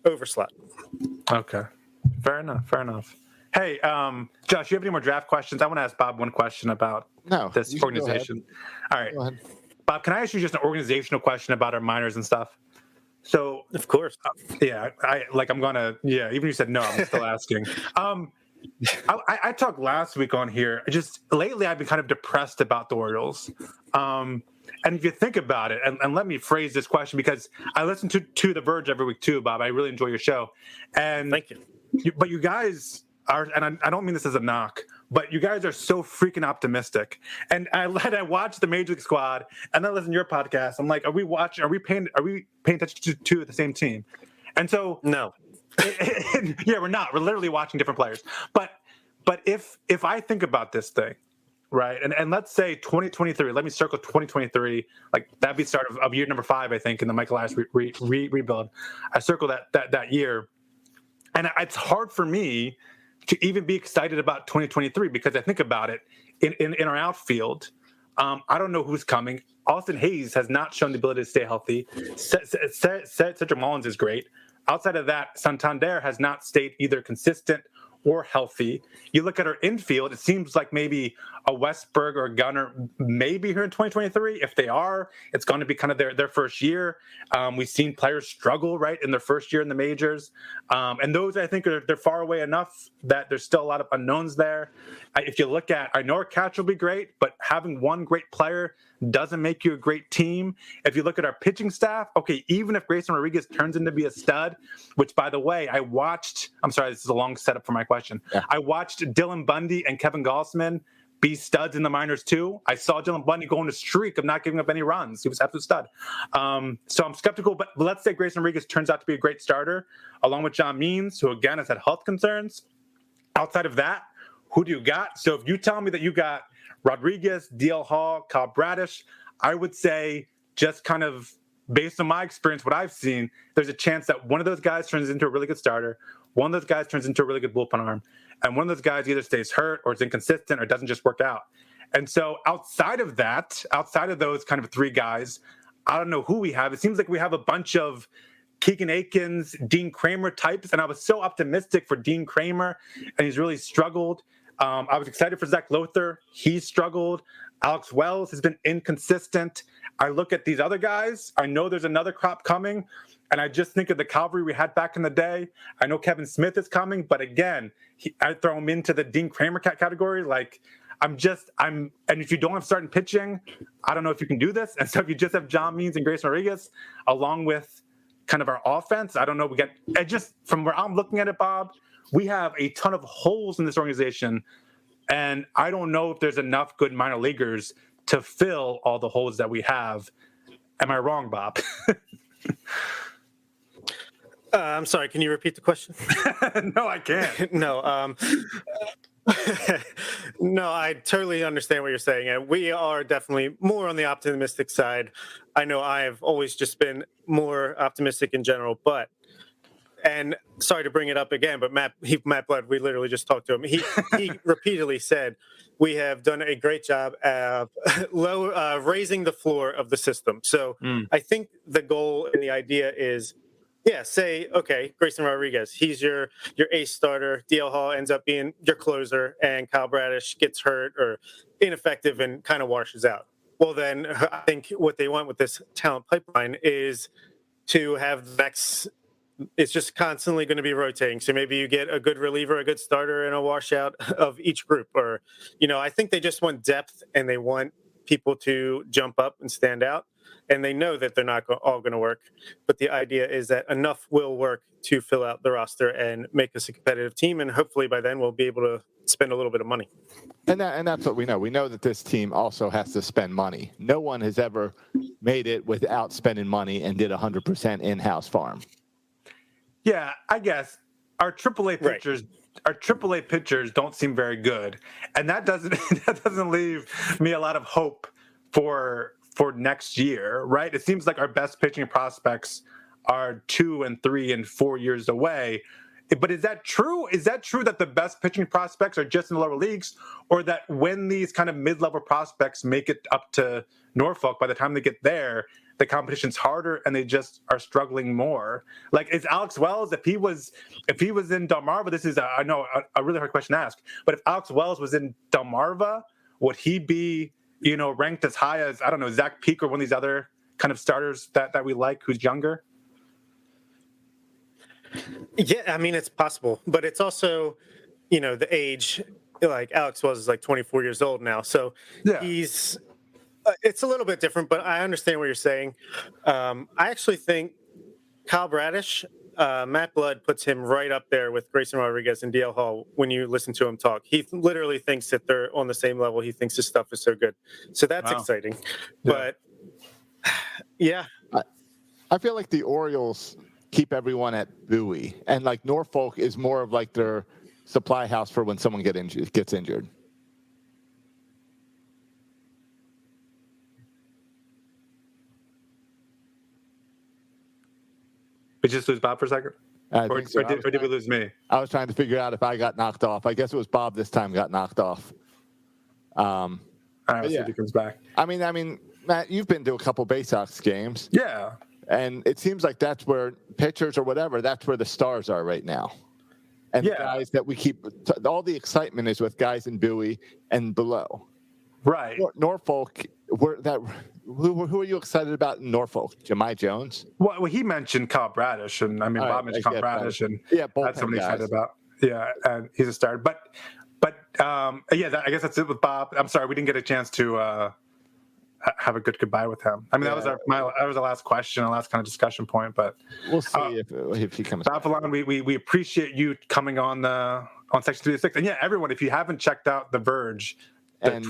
Speaker 4: overslot.
Speaker 2: Okay. Fair enough. Hey, Josh, you have any more draft questions? I want to ask Bob one question about this organization. All right. Bob, can I ask you just an organizational question about our minors and stuff? So,
Speaker 4: of course.
Speaker 2: Even you said no, I'm still asking. I talked last week on here. Just lately, I've been kind of depressed about the Orioles. And if you think about it, and let me phrase this question, because I listen to The Verge every week too, Bob. I really enjoy your show. And
Speaker 4: thank you.
Speaker 2: But you guys are, and I don't mean this as a knock, but you guys are so freaking optimistic. And I watch the Major League Squad, and I listen to your podcast. I'm like, are we paying attention to the same team? And so
Speaker 4: no.
Speaker 2: Yeah, we're not. We're literally watching different players. But if I think about this thing, right, and let's say 2023, let me circle 2023, like that'd be the start of year number 5, I think, in the Michael Elias rebuild. I circle that year, and it's hard for me to even be excited about 2023 because I think about it in our outfield. I don't know who's coming. Austin Hayes has not shown the ability to stay healthy. Cedric Mullins is great. Outside of that, Santander has not stayed either consistent or healthy. You look at our infield, it seems like maybe a Westberg or a Gunner maybe here in 2023. If they are, it's going to be kind of their first year. We've seen players struggle, right, in their first year in the majors. And those, I think, they're far away enough that there's still a lot of unknowns there. If you look at, I know our catch will be great, but having one great player doesn't make you a great team. If you look at our pitching staff, okay, even if Grayson Rodriguez turns into be a stud, which, by the way, I'm sorry, this is a long setup for my question. Yeah. I watched Dylan Bundy and Kevin Gausman be studs in the minors too. I saw Dylan Bundy go on a streak of not giving up any runs. He was an absolute stud. So I'm skeptical, but let's say Grayson Rodriguez turns out to be a great starter, along with John Means, who again has had health concerns. Outside of that, who do you got? So if you tell me that you got Rodriguez, DL Hall, Kyle Bradish, I would say, just kind of based on my experience, what I've seen, there's a chance that one of those guys turns into a really good starter, one of those guys turns into a really good bullpen arm, and one of those guys either stays hurt or is inconsistent or doesn't just work out. And so outside of those kind of 3 guys, I don't know who we have. It seems like we have a bunch of Keegan Aikens, Dean Kramer types, and I was so optimistic for Dean Kramer, and he's really struggled. I was excited for Zach Lothar. He struggled. Alex Wells has been inconsistent. I look at these other guys. I know there's another crop coming, and I just think of the cavalry we had back in the day. I know Kevin Smith is coming, but again, I throw him into the Dean Kramer category. Like, and if you don't have starting pitching, I don't know if you can do this. And so if you just have John Means and Grayson Rodriguez, along with kind of our offense, I don't know. From where I'm looking at it, Bob, we have a ton of holes in this organization, and I don't know if there's enough good minor leaguers to fill all the holes that we have. Am I wrong, Bob?
Speaker 4: I'm sorry. Can you repeat the question?
Speaker 2: No, I can't.
Speaker 4: No. No, I totally understand what you're saying. And we are definitely more on the optimistic side. I know I have always just been more optimistic in general, but And sorry to bring it up again, but Matt Blood, we literally just talked to him. He repeatedly said, we have done a great job of raising the floor of the system. So I think the goal and the idea is, say, okay, Grayson Rodriguez, he's your ace starter. DL Hall ends up being your closer, and Kyle Bradish gets hurt or ineffective and kind of washes out. Well, then I think what they want with this talent pipeline is to have the next. It's just constantly going to be rotating. So maybe you get a good reliever, a good starter, and a washout of each group. Or, I think they just want depth and they want people to jump up and stand out. And they know that they're not all going to work. But the idea is that enough will work to fill out the roster and make us a competitive team. And hopefully by then we'll be able to spend a little bit of money.
Speaker 3: And that's what we know. We know that this team also has to spend money. No one has ever made it without spending money and did 100% in-house farm.
Speaker 2: Yeah, I guess our AAA pitchers don't seem very good, and that doesn't leave me a lot of hope for next year, right? It seems like our best pitching prospects are 2 and 3 and 4 years away. But is that true? Is that true that the best pitching prospects are just in the lower leagues, or that when these kind of mid-level prospects make it up to Norfolk, by the time they get there, the competition's harder and they just are struggling more? Like, is Alex Wells, if he was in Delmarva, this is a really hard question to ask, but if Alex Wells was in Delmarva, would he be, ranked as high as, I don't know, Zach Peak or one of these other kind of starters that we like who's younger?
Speaker 4: Yeah, I mean, it's possible, but it's also, the age. Like Alex Wells is like 24 years old now, so he's. It's a little bit different, but I understand what you're saying. I actually think Kyle Bradish, Matt Blood puts him right up there with Grayson Rodriguez and DL Hall when you listen to him talk. He literally thinks that they're on the same level. He thinks his stuff is so good. So that's exciting. Yeah. But,
Speaker 3: I feel like the Orioles keep everyone at Bowie, and like Norfolk is more of like their supply house for when someone gets injured.
Speaker 2: We just lose Bob for a second? Or did we lose me?
Speaker 3: I was trying to figure out if I got knocked off. I guess it was Bob this time got knocked off.
Speaker 2: All right, let's see if he comes back.
Speaker 3: I mean, Matt, you've been to a couple Bay Sox games.
Speaker 2: Yeah.
Speaker 3: And it seems like that's where pitchers or whatever, that's where the stars are right now. And the guys that we keep, all the excitement is with guys in Bowie and below.
Speaker 2: Right.
Speaker 3: Norfolk, who are you excited about in Norfolk? Jahmai Jones?
Speaker 2: Well, he mentioned Kyle Bradish, and I mean, Bob mentioned Kyle Bradish, and that's somebody excited about. Yeah, and he's a starter. But I guess that's it with Bob. I'm sorry, we didn't get a chance to have a good goodbye with him. I mean, that was that was the last question, the last kind of discussion point. But
Speaker 3: we'll see if he comes.
Speaker 2: Phelan, we appreciate you coming on Section 306, and everyone, if you haven't checked out The Verge,
Speaker 3: and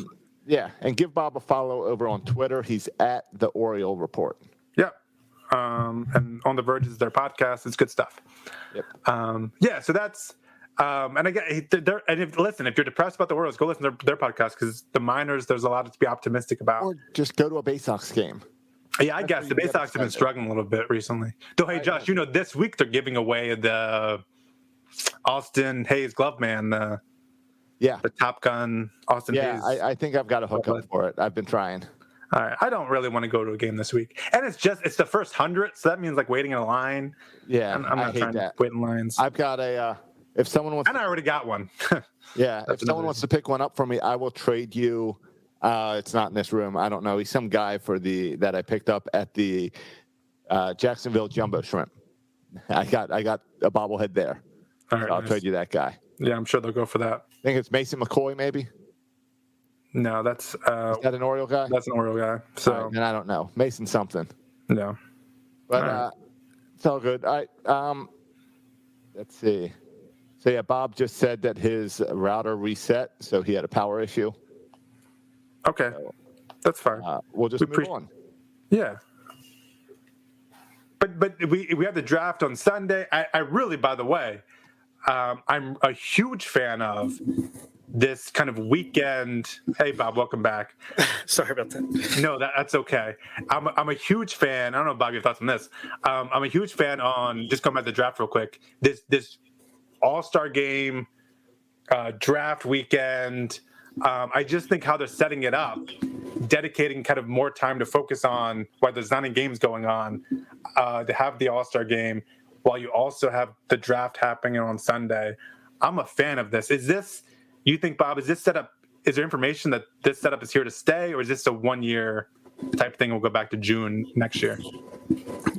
Speaker 3: give Bob a follow over on Twitter. He's at the Oriole Report.
Speaker 2: Yeah, and On The Verge is their podcast. It's good stuff.
Speaker 3: Yep.
Speaker 2: So that's. And again, if you're depressed about the Orioles, go listen to their podcast, because the minors, there's a lot to be optimistic about.
Speaker 3: Or just go to a Bay Sox game.
Speaker 2: Yeah, I guess the Bay Sox have been struggling a little bit recently. Though, hey, Josh, this week they're giving away the Austin Hayes glove man, the Top Gun Austin Hayes.
Speaker 3: Yeah, I think I've got a hookup for it. I've been trying.
Speaker 2: All right, I don't really want to go to a game this week, and it's the first 100, so that means like waiting in a line.
Speaker 3: Yeah,
Speaker 2: I'm not trying to wait in lines.
Speaker 3: I've got a. If someone wants,
Speaker 2: and I already got one.
Speaker 3: If someone wants to pick one up for me, I will trade you. It's not in this room. I don't know. He's some guy that I picked up at the Jacksonville Jumbo Shrimp. I got a bobblehead there.
Speaker 2: All right,
Speaker 3: I'll trade you that guy.
Speaker 2: Yeah, I'm sure they'll go for that.
Speaker 3: I think it's Mason McCoy, maybe.
Speaker 2: No, that's is
Speaker 3: that an Oriole guy?
Speaker 2: That's an Oriole guy. So
Speaker 3: and I don't know. Mason something.
Speaker 2: No.
Speaker 3: But it's all good. All right. Let's see. So Bob just said that his router reset, so he had a power issue.
Speaker 2: Okay, that's fine.
Speaker 3: We'll just move on.
Speaker 2: Yeah. But we have the draft on Sunday. I really, by the way, I'm a huge fan of this kind of weekend. Hey, Bob, welcome back.
Speaker 4: Sorry about that.
Speaker 2: No, that's okay. I'm a huge fan. I don't know, Bob, your thoughts on this. I'm a huge fan on, just going back to the draft real quick, this All-Star game, draft weekend. I just think how they're setting it up, dedicating kind of more time to focus on while there's not any games going on, to have the All-Star game while you also have the draft happening on Sunday. I'm a fan of this. You think, Bob, is there information that this setup is here to stay, or is this a 1 year type thing? We'll go back to June next year.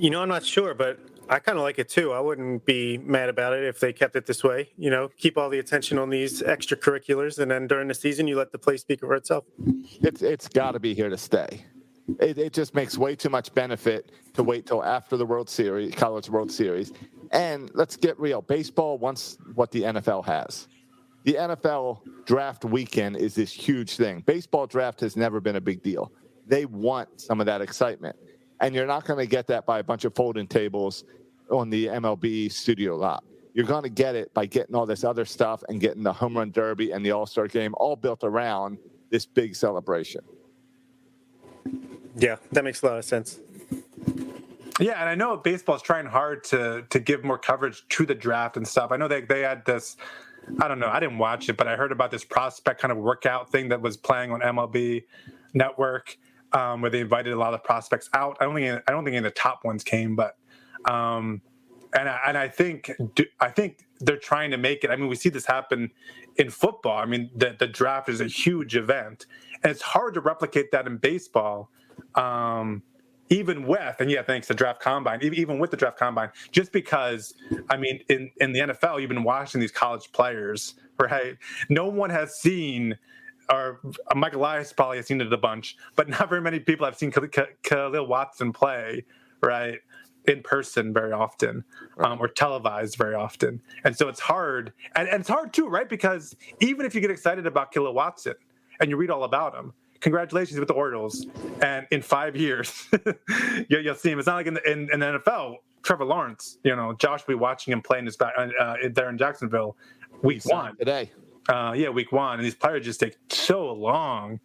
Speaker 4: I'm not sure, but I kind of like it too. I wouldn't be mad about it if they kept it this way. Keep all the attention on these extracurriculars, and then during the season, you let the play speak for itself.
Speaker 3: It's got to be here to stay. It just makes way too much benefit to wait till after the World Series, College World Series. And let's get real. Baseball wants what the NFL has. The NFL draft weekend is this huge thing. Baseball draft has never been a big deal. They want some of that excitement. And you're not going to get that by a bunch of folding tables on the MLB studio lot. You're going to get it by getting all this other stuff and getting the home run derby and the All-Star game all built around this big celebration.
Speaker 4: Yeah, that makes a lot of sense.
Speaker 2: Yeah, and I know baseball is trying hard to give more coverage to the draft and stuff. I know they had this, I don't know, I didn't watch it, but I heard about this prospect kind of workout thing that was playing on MLB Network, where they invited a lot of prospects out. I don't think any of the top ones came, but and I think they're trying to make it. I mean, we see this happen in football. I mean, the draft is a huge event, and it's hard to replicate that in baseball. Even with, and yeah, thanks, the draft combine, even with the draft combine, just because, I mean, in the NFL, you've been watching these college players, right? No one has seen, or Michael Elias probably has seen it a bunch, but not very many people have seen Khalil Watson play, right, in person very often, or televised very often. And so it's hard, and it's hard too, right? Because even if you get excited about Khalil Watson and you read all about him, congratulations with the Orioles, and in 5 years, you'll see him. It's not like in the NFL, Trevor Lawrence, Josh will be watching him playing his back there in Jacksonville, week one.
Speaker 3: Today.
Speaker 2: Week one. And these players just take so long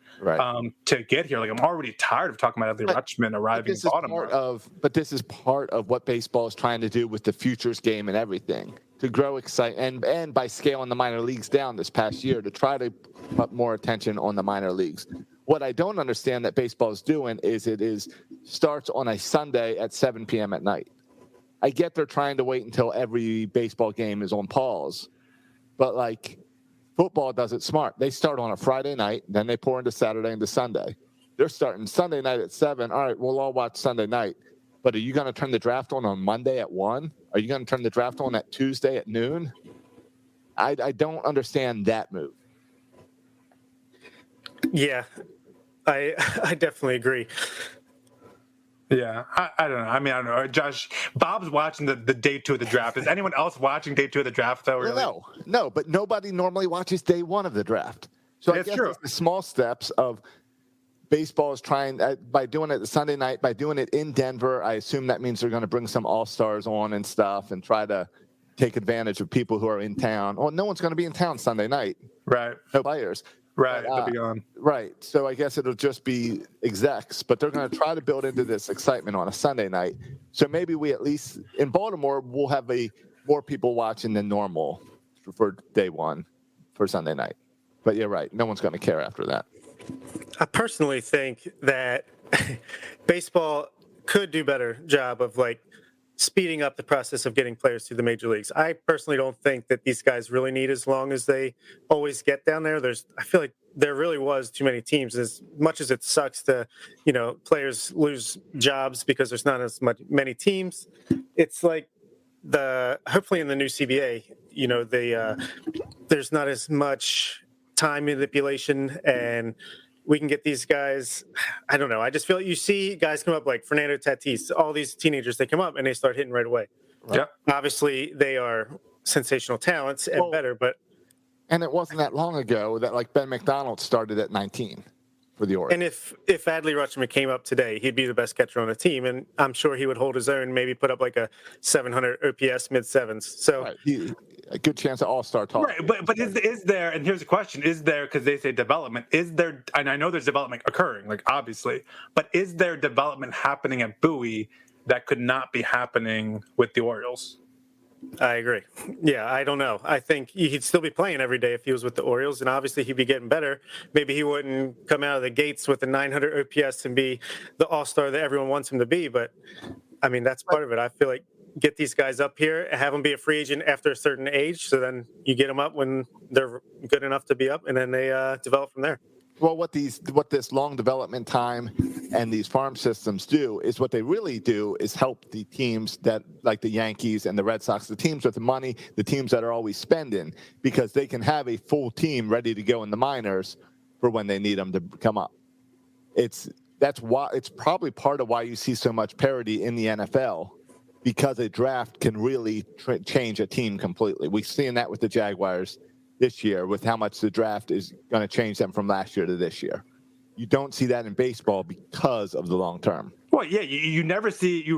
Speaker 2: to get here. Like, I'm already tired of talking about Adley Rutschman arriving in Baltimore.
Speaker 3: But this is part of what baseball is trying to do with the futures game and everything, to grow excitement, and by scaling the minor leagues down this past year to try to put more attention on the minor leagues. What I don't understand that baseball is doing is starts on a Sunday at 7 p.m. at night. I get they're trying to wait until every baseball game is on pause, but like football does it smart. They start on a Friday night, then they pour into Saturday into Sunday. They're starting Sunday night at 7. All right, we'll all watch Sunday night, but are you going to turn the draft on Monday at 1? Are you going to turn the draft on at Tuesday at noon? I don't understand that move.
Speaker 4: Yeah, I definitely agree.
Speaker 2: Yeah, I don't know. I mean, I don't know. Josh, Bob's watching the day 2 of the draft. Is anyone else watching day 2 of the draft, though, really?
Speaker 3: No, but nobody normally watches day 1 of the draft. So I guess it's the small steps of baseball is trying, by doing it Sunday night, by doing it in Denver, I assume that means they're going to bring some all-stars on and stuff and try to take advantage of people who are in town. Well, no one's going to be in town Sunday night.
Speaker 2: Right.
Speaker 3: No players.
Speaker 2: Right, they'll be on.
Speaker 3: Right. So I guess it'll just be execs, but they're going to try to build into this excitement on a Sunday night. So maybe we at least, in Baltimore, we'll have more people watching than normal for day 1 for Sunday night. But you're right. No one's going to care after that.
Speaker 4: I personally think that baseball could do better job of speeding up the process of getting players to the major leagues. I personally don't think that these guys really need as long as they always get down there. I feel like there really was too many teams. As much as it sucks to, players lose jobs because there's not as many teams. It's like hopefully in the new CBA, there's not as much time manipulation, and we can get these guys. I don't know. I just feel like you see guys come up like Fernando Tatis, all these teenagers, they come up and they start hitting right away.
Speaker 2: Right. Yep.
Speaker 4: Obviously, they are sensational talents and better, but.
Speaker 3: And it wasn't that long ago that Ben McDonald started at 19 for the Orioles.
Speaker 4: And if Adley Rutschman came up today, he'd be the best catcher on the team, and I'm sure he would hold his own, maybe put up like a 700 OPS mid-sevens. So
Speaker 3: right. a good chance of all-star talk.
Speaker 2: Right, but is there? And here's the question: is there? Because they say development. Is there? And I know there's development occurring, like obviously, but is there development happening at Bowie that could not be happening with the Orioles?
Speaker 4: I agree. Yeah, I don't know. I think he'd still be playing every day if he was with the Orioles, and obviously he'd be getting better. Maybe he wouldn't come out of the gates with a 900 OPS and be the all-star that everyone wants him to be. But, I mean, that's part of it. I feel like get these guys up here, have them be a free agent after a certain age, so then you get them up when they're good enough to be up, and then they develop from there.
Speaker 3: Well, what this long development time and these farm systems do is what they really do is help the teams that like the Yankees and the Red Sox, the teams with the money, the teams that are always spending, because they can have a full team ready to go in the minors for when they need them to come up. It's probably part of why you see so much parity in the NFL, because a draft can really change a team completely. We've seen that with the Jaguars this year, with how much the draft is going to change them from last year to this year. You don't see that in baseball because of the long term.
Speaker 2: Well, yeah, you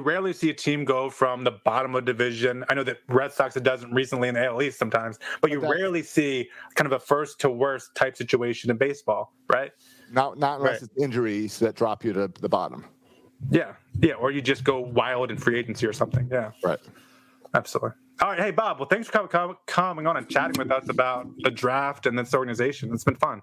Speaker 2: rarely see a team go from the bottom of division. I know that Red Sox it doesn't recently in the AL East sometimes, but you rarely see kind of a first to worst type situation in baseball, right?
Speaker 3: Not unless it's injuries that drop you to the bottom.
Speaker 2: Yeah, or you just go wild in free agency or something. Yeah,
Speaker 3: right.
Speaker 2: Absolutely. All right, hey Bob. Well, thanks for coming on and chatting with us about the draft and this organization. It's been fun.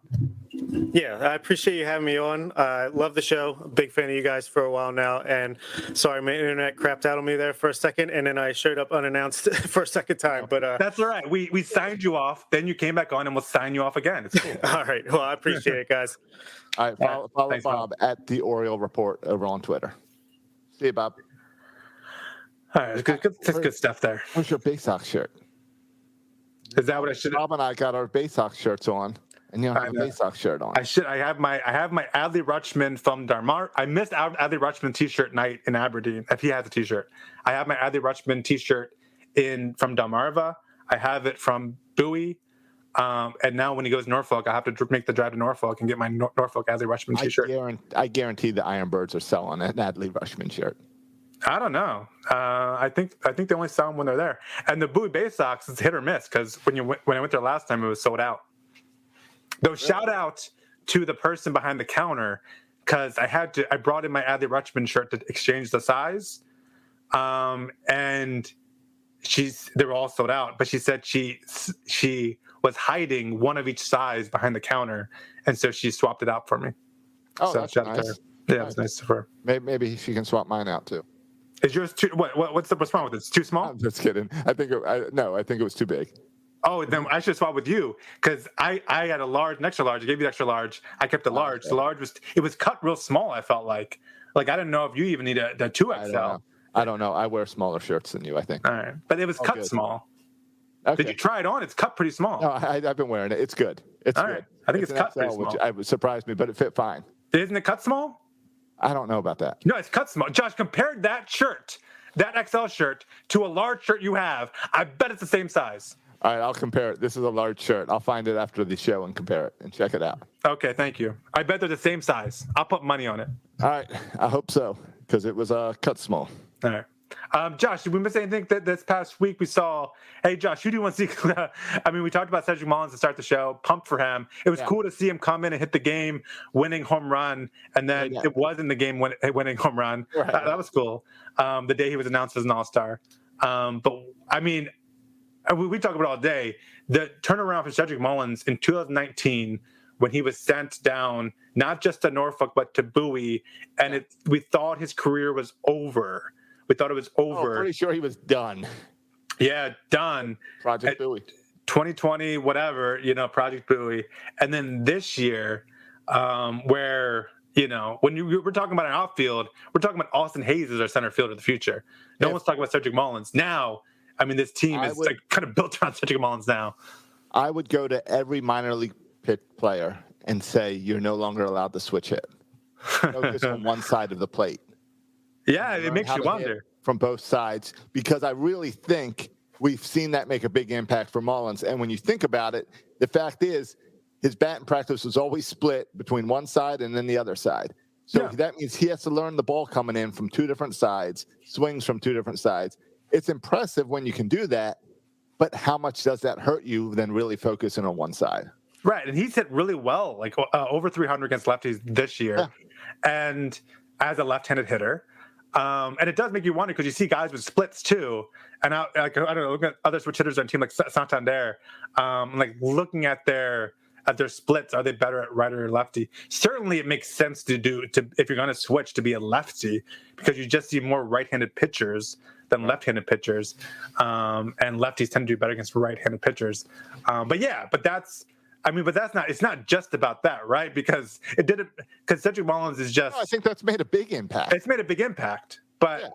Speaker 4: Yeah, I appreciate you having me on. I love the show. I'm a big fan of you guys for a while now. And sorry, my internet crapped out on me there for a second, and then I showed up unannounced for a second time. But
Speaker 2: that's all right. We signed you off, then you came back on, and we'll sign you off again. It's cool.
Speaker 4: All right. Well, I appreciate it, guys.
Speaker 3: All right, follow thanks, Bob at the Oriole Report over on Twitter. See you, Bob.
Speaker 2: All right, good stuff there.
Speaker 3: Where's your Bay Sox shirt?
Speaker 2: Is that what I should?
Speaker 3: Bob and I got our Bay Sox shirts on, and you don't have a Bay Sox shirt on.
Speaker 2: I have my Adley Rutschman from Darmar. I missed out Adley Rutschman t-shirt night in Aberdeen. If he has a t-shirt, I have my Adley Rutschman t-shirt from Delmarva. I have it from Bowie. And now when he goes to Norfolk, I have to make the drive to Norfolk and get my Norfolk Adley Rutschman t-shirt.
Speaker 3: I guarantee the Iron Birds are selling an Adley Rutschman shirt.
Speaker 2: I don't know. I think they only sell them when they're there. And the Bowie Bay Sox, it's hit or miss because when I went there last time, it was sold out. Though shout out to the person behind the counter because I brought in my Adley Rutschman shirt to exchange the size, and they were all sold out. But she said she was hiding one of each size behind the counter, and so she swapped it out for me.
Speaker 3: Oh,
Speaker 2: so
Speaker 3: that's
Speaker 2: shout
Speaker 3: nice.
Speaker 2: out to her. Yeah, it was nice of her.
Speaker 3: Maybe she can swap mine out too.
Speaker 2: Is yours too? What's wrong with it? It's too small?
Speaker 3: I'm just kidding. I think it was too big.
Speaker 2: Oh, then I should swap with you because I had a large, an extra large. I gave you the extra large. I kept the large. Okay. The large was cut real small. I felt like I didn't know if you even need a 2XL.
Speaker 3: I don't know. I wear smaller shirts than you, I think.
Speaker 2: All right, but it was cut small. Okay. Did you try it on? It's cut pretty small.
Speaker 3: No, I've been wearing it. It's good. It's all right. Good.
Speaker 2: I think it's cut pretty small.
Speaker 3: Which surprised me, but it fit fine.
Speaker 2: Isn't it cut small?
Speaker 3: I don't know about that.
Speaker 2: No, it's cut small. Josh, compared that shirt, that XL shirt, to a large shirt you have. I bet it's the same size.
Speaker 3: All right, I'll compare it. This is a large shirt. I'll find it after the show and compare it and check it out.
Speaker 2: Okay, thank you. I bet they're the same size. I'll put money on it.
Speaker 3: All right, I hope so because it was cut small.
Speaker 2: All right. Josh, did we miss anything that this past week we saw? Hey, Josh, who do you want to see? We talked about Cedric Mullins to start the show. Pumped for him. It was cool to see him come in and hit the game-winning home run, and then it wasn't the game-winning home run. Right. That was cool. The day he was announced as an All-Star. But, we talk about it all day. The turnaround for Cedric Mullins in 2019 when he was sent down, not just to Norfolk, but to Bowie, and we thought his career was over. We thought it was over.
Speaker 3: Pretty sure he was done.
Speaker 2: Yeah, done.
Speaker 3: Project Bowie.
Speaker 2: 2020, whatever, Project Bowie. And then this year, where, when we're talking about an outfield, we're talking about Austin Hayes as our center fielder of the future. No one's talking about Cedric Mullins. Now, this team is kind of built around Cedric Mullins now.
Speaker 3: I would go to every minor league player and say, you're no longer allowed to switch hit. Focus on one side of the plate.
Speaker 2: Yeah, it makes you wonder.
Speaker 3: From both sides, because I really think we've seen that make a big impact for Mullins. And when you think about it, the fact is his batting practice was always split between one side and then the other side. So that means he has to learn the ball coming in from two different sides, swings from two different sides. It's impressive when you can do that, But how much does that hurt you than really focusing on one side?
Speaker 2: Right, and he's hit really well, like over 300 against lefties this year, and as a left-handed hitter. And it does make you wonder because you see guys with splits too. And I don't know, looking at other switch hitters on a team like Santander, like looking at their splits, are they better at right or lefty? Certainly, it makes sense to if you're going to switch to be a lefty because you just see more right-handed pitchers than left-handed pitchers, and lefties tend to do better against right-handed pitchers. But that's not. It's not just about that, right? Because Cedric Mullins is just.
Speaker 3: No, I think that's made a big impact.
Speaker 2: It's made a big impact, but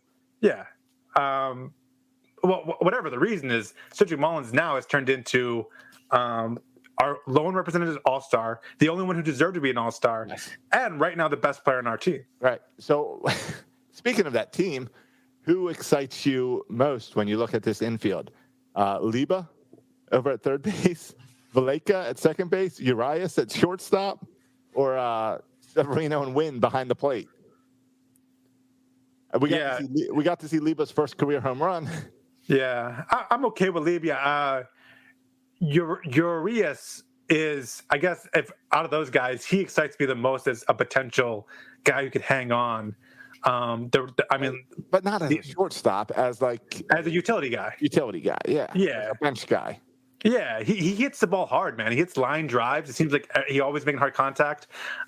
Speaker 2: whatever the reason is, Cedric Mullins now has turned into our lone representative All-Star, the only one who deserved to be an All-Star, and right now the best player on our team.
Speaker 3: Right. So, speaking of that team, who excites you most when you look at this infield? Liba over at third base, Valleca at second base, Urias at shortstop, or Severino and Wynn behind the plate? We got to see Liba's first career home run.
Speaker 2: Yeah, I'm okay with Libya. Urias is, I guess, if out of those guys, he excites me the most as a potential guy who could hang on.
Speaker 3: But not as a shortstop, as a
Speaker 2: utility guy.
Speaker 3: Utility guy, yeah.
Speaker 2: Yeah.
Speaker 3: A bench guy.
Speaker 2: Yeah, he hits the ball hard, man. He hits line drives. It seems like he always making hard contact.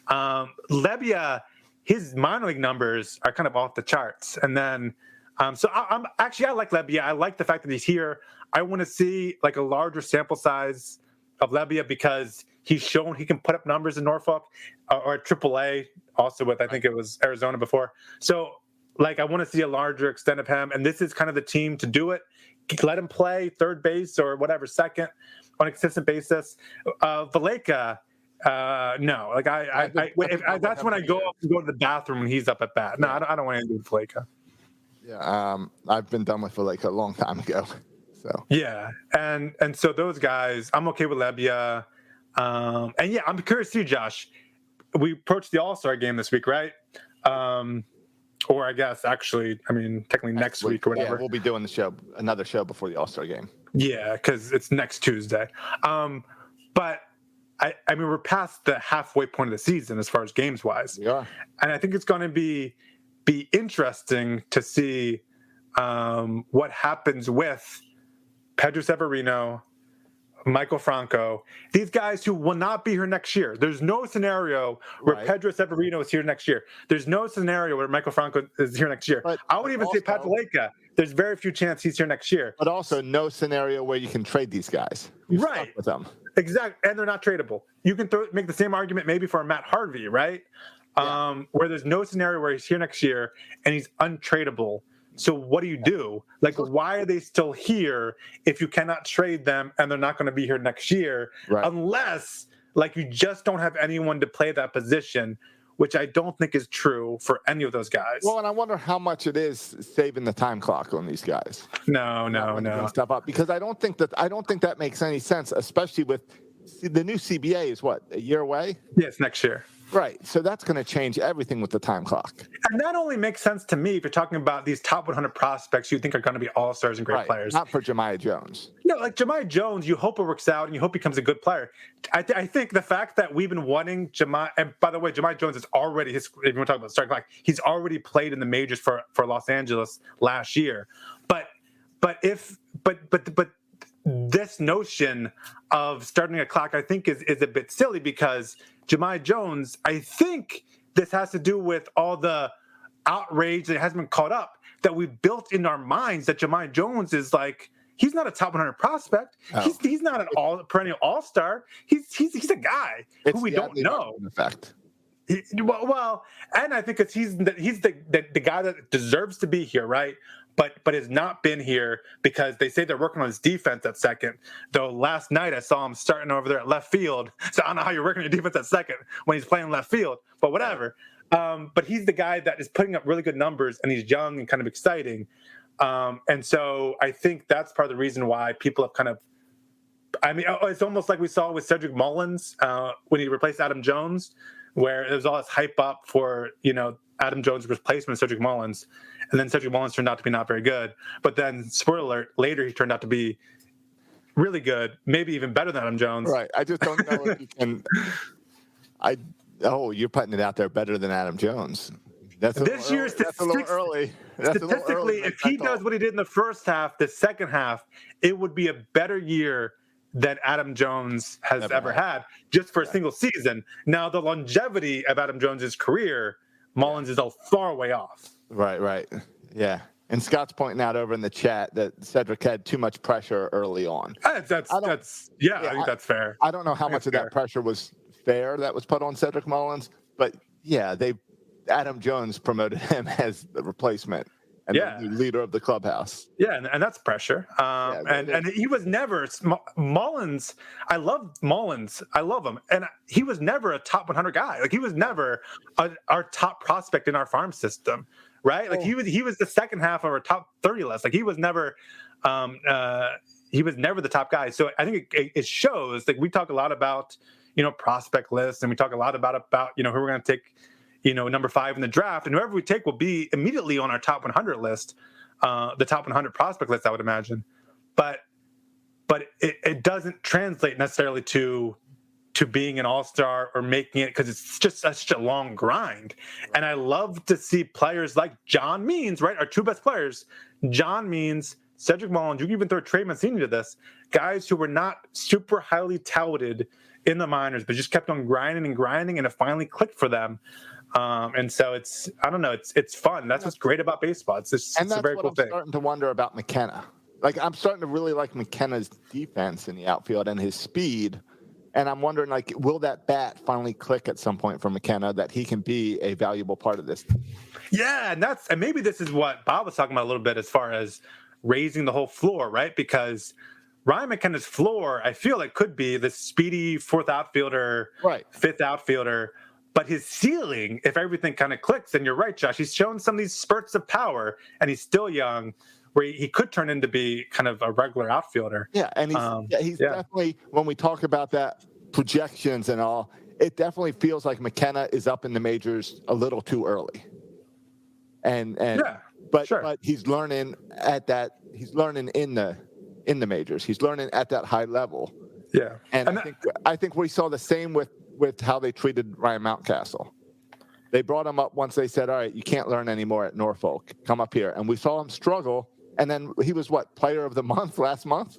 Speaker 2: Lebia, his minor league numbers are kind of off the charts. And then, I like Lebia. I like the fact that he's here. I want to see like a larger sample size of Lebia because he's shown he can put up numbers in Norfolk or at AAA, also with, I think it was Arizona before. So, like, I want to see a larger extent of him. And this is kind of the team to do it. Let him play third base or whatever, second on a consistent basis. Valleca, no. Like that's when I go up and go to the bathroom when he's up at bat. No, I don't want to do Valleca.
Speaker 3: Yeah, I've been done with Valleca a long time ago. So
Speaker 2: yeah, and so those guys, I'm okay with Lebia. And yeah, I'm curious to see, Josh. We approached the All-Star game this week, right? Or I guess actually, technically next week or whatever.
Speaker 3: Yeah, we'll be doing another show before the All-Star game.
Speaker 2: Yeah, because it's next Tuesday. But we're past the halfway point of the season as far as games wise.
Speaker 3: We are,
Speaker 2: and I think it's going to be interesting to see what happens with Pedro Severino, Michael Franco, these guys who will not be here next year. There's no scenario where Pedro Severino is here next year. There's no scenario where Michael Franco is here next year. I would even say Pat Valleca. There's very few chances he's here next year.
Speaker 3: But also no scenario where you can trade these guys. You're stuck with them.
Speaker 2: Exactly. And they're not tradable. You can make the same argument maybe for Matt Harvey, right? Yeah. Where there's no scenario where he's here next year and he's untradeable. So what do you do? Like, why are they still here if you cannot trade them and they're not going to be here next year? Right. Unless, like, you just don't have anyone to play that position, which I don't think is true for any of those guys.
Speaker 3: Well, and I wonder how much it is saving the time clock on these guys.
Speaker 2: No.
Speaker 3: Step up, because I don't think that makes any sense, especially with the new CBA is what, a year away?
Speaker 2: Yes, next year.
Speaker 3: Right. So that's going to change everything with the time clock.
Speaker 2: And that only makes sense to me if you're talking about these top 100 prospects you think are going to be all-stars and great players.
Speaker 3: Not for Jahmai Jones.
Speaker 2: No, like Jahmai Jones, you hope it works out and you hope he becomes a good player. I think the fact that we've been wanting Jahmai, and by the way, Jahmai Jones is already, if you want to talk about starting clock, he's already played in the majors for Los Angeles last year. But this notion of starting a clock, I think, is a bit silly because Jahmai Jones, I think this has to do with all the outrage that hasn't been caught up that we built in our minds that Jahmai Jones is like, he's not a top 100 prospect. Oh. He's not an perennial all-star. He's a guy who we don't know.
Speaker 3: In fact.
Speaker 2: Well, and I think he's the guy that deserves to be here, right? But has not been here because they say they're working on his defense at second. Though last night I saw him starting over there at left field. So I don't know how you're working on your defense at second when he's playing left field, but whatever. But he's the guy that is putting up really good numbers, and he's young and kind of exciting. And so I think that's part of the reason why people have kind of – it's almost like we saw with Cedric Mullins when he replaced Adam Jones, where there was all this hype up for, Adam Jones' replacement, Cedric Mullins, and then Cedric Mullins turned out to be not very good. But then, spoiler alert, later he turned out to be really good, maybe even better than Adam Jones.
Speaker 3: Right. I just don't know if you can. You're putting it out there better than Adam Jones. That's a little early.
Speaker 2: Statistically, if he does what he did in the first half, the second half, it would be a better year than Adam Jones has ever had just for a single season. Now, the longevity of Adam Jones's career, Mullins is a far way off.
Speaker 3: Right. Yeah. And Scott's pointing out over in the chat that Cedric had too much pressure early on.
Speaker 2: I think that's fair.
Speaker 3: I don't know how much of that pressure was fair that was put on Cedric Mullins, but yeah, Adam Jones promoted him as the replacement and the leader of the clubhouse.
Speaker 2: Yeah, and that's pressure. And he was never Mullins. I love Mullins. I love him, and he was never a top 100 guy. Like he was never our top prospect in our farm system, right? Like he was the second half of our top 30 list. Like he was never the top guy. So I think it shows. Like we talk a lot about prospect lists, and we talk a lot about who we're going to take. Number 5 in the draft, and whoever we take will be immediately on our top 100 list, the top 100 prospect list, I would imagine. But it doesn't translate necessarily to being an all-star or making it, because it's just such a long grind. And I love to see players like John Means, right? Our 2 best players, John Means, Cedric Mullins. You can even throw Trey Mancini to this. Guys who were not super highly touted in the minors, but just kept on grinding, and it finally clicked for them. And so it's fun. That's what's great about baseball. It's a very cool thing.
Speaker 3: I'm starting to wonder about McKenna. Like I'm starting to really like McKenna's defense in the outfield and his speed. And I'm wondering, like, will that bat finally click at some point for McKenna that he can be a valuable part of this?
Speaker 2: Yeah, and maybe this is what Bob was talking about a little bit as far as raising the whole floor, right? Because Ryan McKenna's floor, I feel like, could be the speedy 4th outfielder,
Speaker 3: right,
Speaker 2: 5th outfielder. But his ceiling, if everything kind of clicks, and you're right, Josh, he's shown some of these spurts of power, and he's still young, where he could turn into be kind of a regular outfielder.
Speaker 3: Yeah, and he's definitely, when we talk about that projections and all, it definitely feels like McKenna is up in the majors a little too early. But he's learning in the majors. He's learning at that high level.
Speaker 2: Yeah.
Speaker 3: And I think we saw the same with how they treated Ryan Mountcastle. They brought him up once they said, all right, you can't learn anymore at Norfolk. Come up here. And we saw him struggle. And then he was player of the month last month?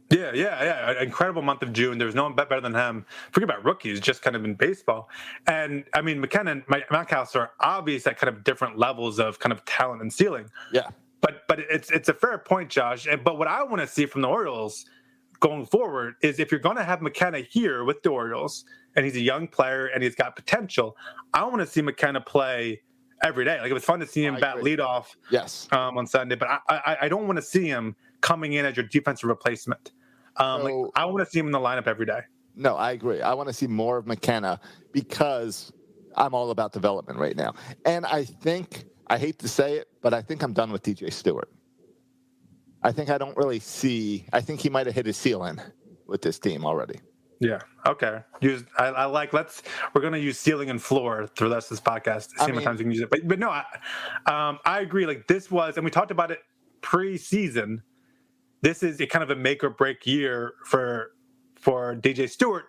Speaker 2: Yeah. An incredible month of June. There was no one better than him. Forget about rookies, just kind of in baseball. And I mean, McKenna and Mountcastle are obvious at kind of different levels of kind of talent and ceiling.
Speaker 3: Yeah.
Speaker 2: But it's a fair point, Josh. But what I want to see from the Orioles going forward is, if you're going to have McKenna here with the Orioles, and he's a young player and he's got potential, I want to see McKenna play every day. Like, it was fun to see him bat leadoff on Sunday, but I don't want to see him coming in as your defensive replacement. I want to see him in the lineup every day.
Speaker 3: No, I agree. I want to see more of McKenna because I'm all about development right now. And I hate to say it, but I think I'm done with DJ Stewart. I think he might have hit his ceiling with this team already.
Speaker 2: Yeah. Okay. We're going to use ceiling and floor through the rest of this podcast. See how many times we can use it. But no, I agree. Like, this was, and we talked about it pre-season. This is a kind of a make or break year for DJ Stewart,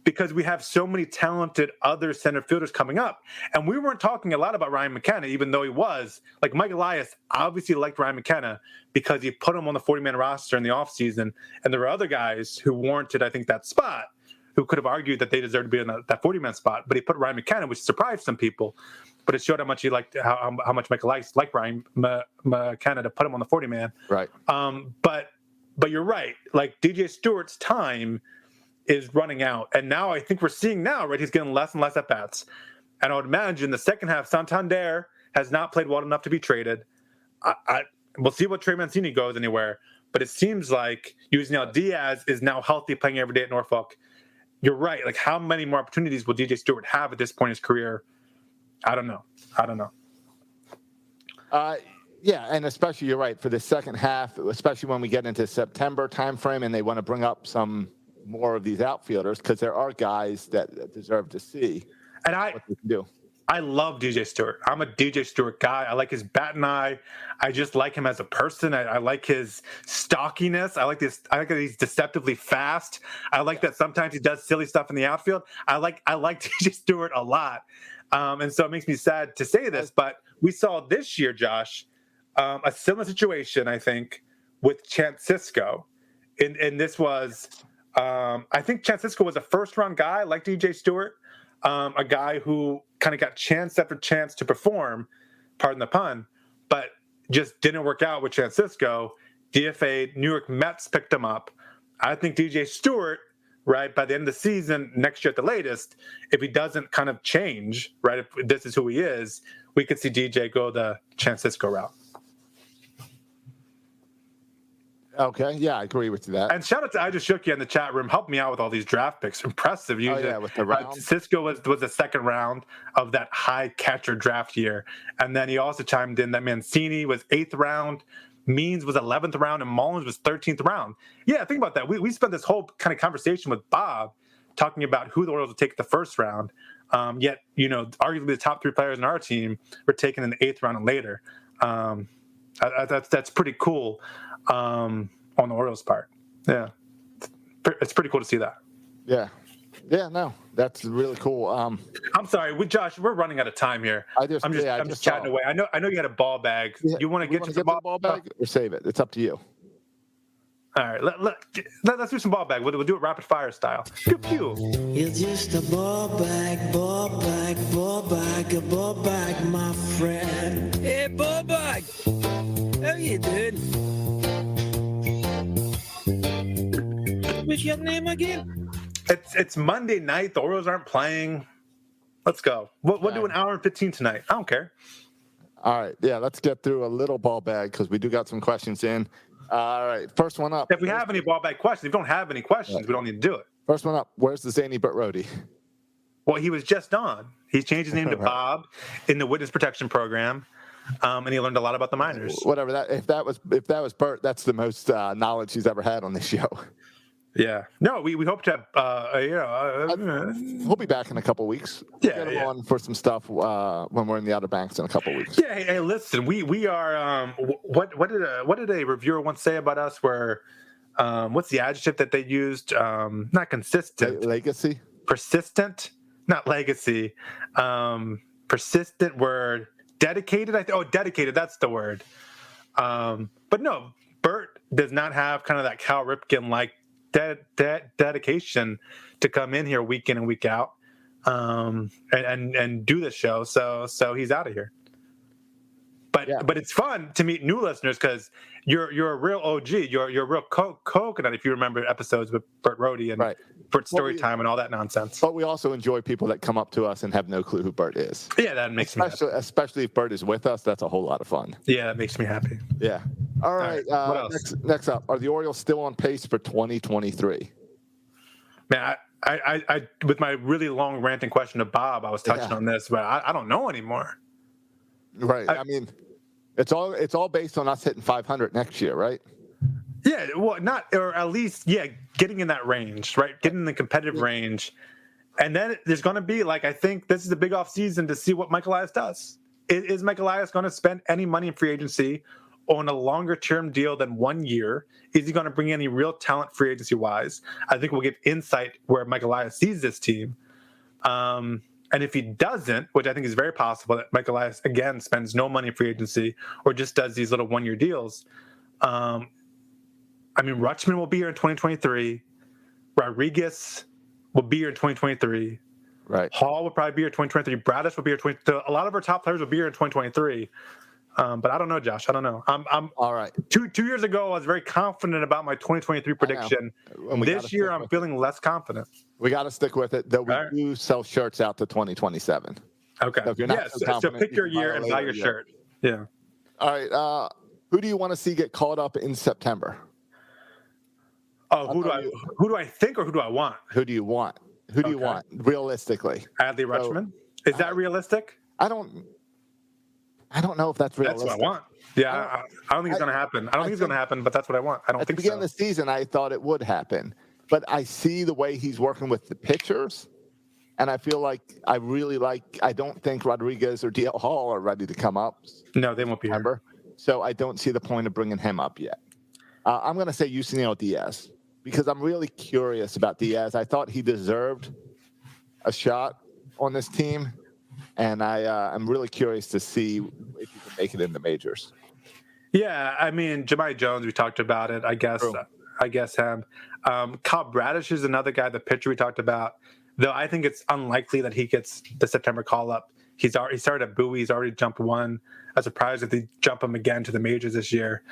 Speaker 2: because we have so many talented other center fielders coming up. And we weren't talking a lot about Ryan McKenna, even though he was. Like, Mike Elias obviously liked Ryan McKenna because he put him on the 40-man roster in the offseason. And there were other guys who warranted, I think, that spot, who could have argued that they deserved to be in that 40-man spot. But he put Ryan McKenna, which surprised some people. But it showed how much he liked, how much Mike Elias liked Ryan McKenna to put him on the 40-man.
Speaker 3: Right.
Speaker 2: But you're right. Like, DJ Stewart's time is running out. And now I think we're seeing right, he's getting less and less at-bats. And I would imagine the second half, Santander has not played well enough to be traded. We'll see what Trey Mancini goes anywhere. But it seems like Yusniel Diaz is now healthy, playing every day at Norfolk. You're right. Like, how many more opportunities will DJ Stewart have at this point in his career? I don't know.
Speaker 3: Yeah, and especially, you're right, for the second half, especially when we get into September timeframe and they want to bring up some more of these outfielders, because there are guys that deserve to see what they can do.
Speaker 2: I love DJ Stewart. I'm a DJ Stewart guy. I like his bat and eye. I just like him as a person. I like his stockiness. I like that he's deceptively fast. I like that sometimes he does silly stuff in the outfield. I like DJ Stewart a lot. And so it makes me sad to say this, but we saw this year, Josh, a similar situation, I think, with Chance Sisco. And this was, I think Chance Sisco was a first-round guy like DJ Stewart, a guy who kind of got chance after chance to perform, pardon the pun, but just didn't work out with Chance Sisco. DFA, New York Mets picked him up. I think DJ Stewart, right, by the end of the season, next year at the latest, if he doesn't kind of change, right, if this is who he is, we could see DJ go the Chance Sisco route.
Speaker 3: Okay, yeah, I agree with you that.
Speaker 2: And shout out to I Just Shook You in the chat room. Helped me out with all these draft picks. Impressive.
Speaker 3: Yeah, with the round.
Speaker 2: Sisco was the second round of that high catcher draft year. And then he also chimed in that Mancini was 8th round, Means was 11th round, and Mullins was 13th round. Yeah, think about that. We spent this whole kind of conversation with Bob talking about who the Orioles would take the first round. Yet, arguably the top 3 players in our team were taken in the 8th round and later. That's pretty cool. On the Orioles' part. Yeah. It's pretty cool to see that.
Speaker 3: Yeah. Yeah, no, that's really cool.
Speaker 2: I'm sorry, Josh, we're running out of time here. I'm just chatting away. I know you had a ball bag.
Speaker 3: Yeah,
Speaker 2: you want to get to the
Speaker 3: ball bag or save it? It's up to you.
Speaker 2: All right, let's do some ball bag. We'll do it rapid fire style. Pew pew.
Speaker 1: It's just a ball bag, my friend. Hey, ball bag. How you doing? What's your name again?
Speaker 2: It's Monday night. The Orioles aren't playing. Let's go. We'll do an hour and 15 tonight. I don't care.
Speaker 3: All right. Yeah, let's get through a little ball bag because we do got some questions in. All right. First one up.
Speaker 2: If we have any ball bag questions, if we don't have any questions, we don't need to do it.
Speaker 3: First one up. Where's the Zany Bertrodi?
Speaker 2: Well, he was just on. He's changed his name to Bob in the Witness Protection Program. And he learned a lot about the minors.
Speaker 3: Whatever that. If that was Bert, that's the most knowledge he's ever had on this show.
Speaker 2: Yeah. No, we hope to have,
Speaker 3: He'll be back in a couple weeks.
Speaker 2: Yeah,
Speaker 3: Get him on for some stuff when we're in the Outer Banks in a couple weeks.
Speaker 2: Yeah. Hey, listen, we are. What did a reviewer once say about us? Where, what's the adjective that they used? Not consistent.
Speaker 3: Legacy.
Speaker 2: Persistent. Not legacy. Persistent. Word. Dedicated. Dedicated. That's the word. But no, Bert does not have kind of that Cal Ripken like dedication to come in here week in and week out and do the show. So he's out of here. But it's fun to meet new listeners because you're a real OG. You're a real coconut if you remember episodes with Bert Rohde and Bert Storytime and all that nonsense.
Speaker 3: But we also enjoy people that come up to us and have no clue who Bert is.
Speaker 2: Yeah, that makes me happy.
Speaker 3: Especially if Bert is with us, that's a whole lot of fun.
Speaker 2: Yeah, that makes me happy.
Speaker 3: Yeah. All right.
Speaker 2: What else?
Speaker 3: Next up, are the Orioles still on pace for 2023?
Speaker 2: Man, I with my really long ranting question to Bob, I was touching on this, but I don't know anymore.
Speaker 3: Right. I mean, it's all based on us hitting 500 next year, right?
Speaker 2: Yeah, well, at least getting in that range, right? Getting in the competitive range. And then there's going to be, I think this is a big off season to see what Mike Elias does. Is Mike Elias going to spend any money in free agency on a longer term deal than 1 year? Is he going to bring any real talent free agency wise? I think we'll get insight where Mike Elias sees this team. And if he doesn't, which I think is very possible, that Mike Elias, again, spends no money in free agency or just does these little 1 year deals. Rutschman will be here in 2023. Rodriguez will be here in 2023.
Speaker 3: Right.
Speaker 2: Hall will probably be here in 2023. Bradish will be here in 2023. A lot of our top players will be here in 2023. But I don't know, Josh. I don't know. I'm all right. 2 years ago, I was very confident about my 2023 prediction. This year, I'm feeling less confident.
Speaker 3: We got to stick with it, though. We do sell shirts out to 2027.
Speaker 2: Okay. So if you're not so pick your year and buy your shirt. Yeah.
Speaker 3: All right. Who do you want to see get called up in September?
Speaker 2: Oh, who do I think or who do I want?
Speaker 3: Who do you want? Who do you want realistically?
Speaker 2: Adley Rutschman. Is that realistic?
Speaker 3: I don't know if that's realistic.
Speaker 2: That's what I want. Yeah, I don't think it's going to happen. I don't think it's going to happen, but that's what I want. I don't think so.
Speaker 3: At the beginning of the season, I thought it would happen. But I see the way he's working with the pitchers, And I feel like I don't think Rodriguez or DL Hall are ready to come up.
Speaker 2: No, they won't be here.
Speaker 3: So I don't see the point of bringing him up yet. I'm going to say Yusniel Diaz because I'm really curious about Diaz. I thought he deserved a shot on this team, and I'm really curious to see if he can make it in the majors.
Speaker 2: Yeah, I mean, Jahmai Jones, we talked about it. I guess him. Kyle Bradish is another guy, the pitcher we talked about. Though I think it's unlikely that he gets the September call up. He started at Bowie. He's already jumped one. I'm surprised if they jump him again to the majors this year,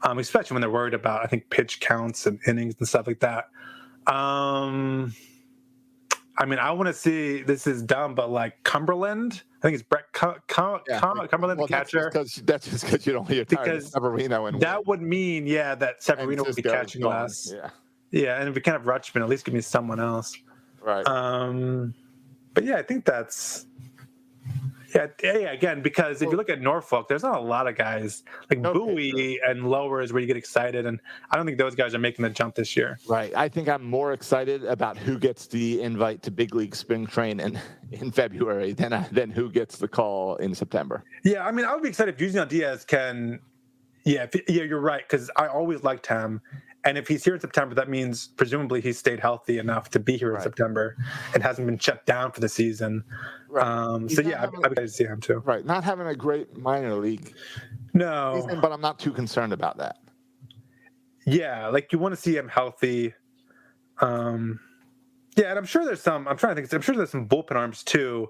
Speaker 2: especially when they're worried about, I think, pitch counts and innings and stuff like that. I mean, I want to see, this is dumb, but like Cumberland, I think it's Brett Cumberland, the catcher.
Speaker 3: That's just because you don't hear
Speaker 2: because
Speaker 3: Severino. And
Speaker 2: that would mean, that Severino would be catching less. Yeah, and if we can't have Rutschman, at least give me someone else.
Speaker 3: Right.
Speaker 2: But yeah, I think that's again, because if you look at Norfolk, there's not a lot of guys like Bowie and Lowers where you get excited, and I don't think those guys are making the jump this year.
Speaker 3: Right. I think I'm more excited about who gets the invite to big league spring train in February than who gets the call in September.
Speaker 2: Yeah, I mean, I would be excited if Yusniel Diaz can. Yeah, you're right, because I always liked him. And if he's here in September, that means presumably he's stayed healthy enough to be here in September and hasn't been shut down for the season. Right. I'd be glad to see him too.
Speaker 3: Right. Not having a great minor league season, but I'm not too concerned about that.
Speaker 2: Yeah, like you want to see him healthy. And I'm sure there's some bullpen arms too.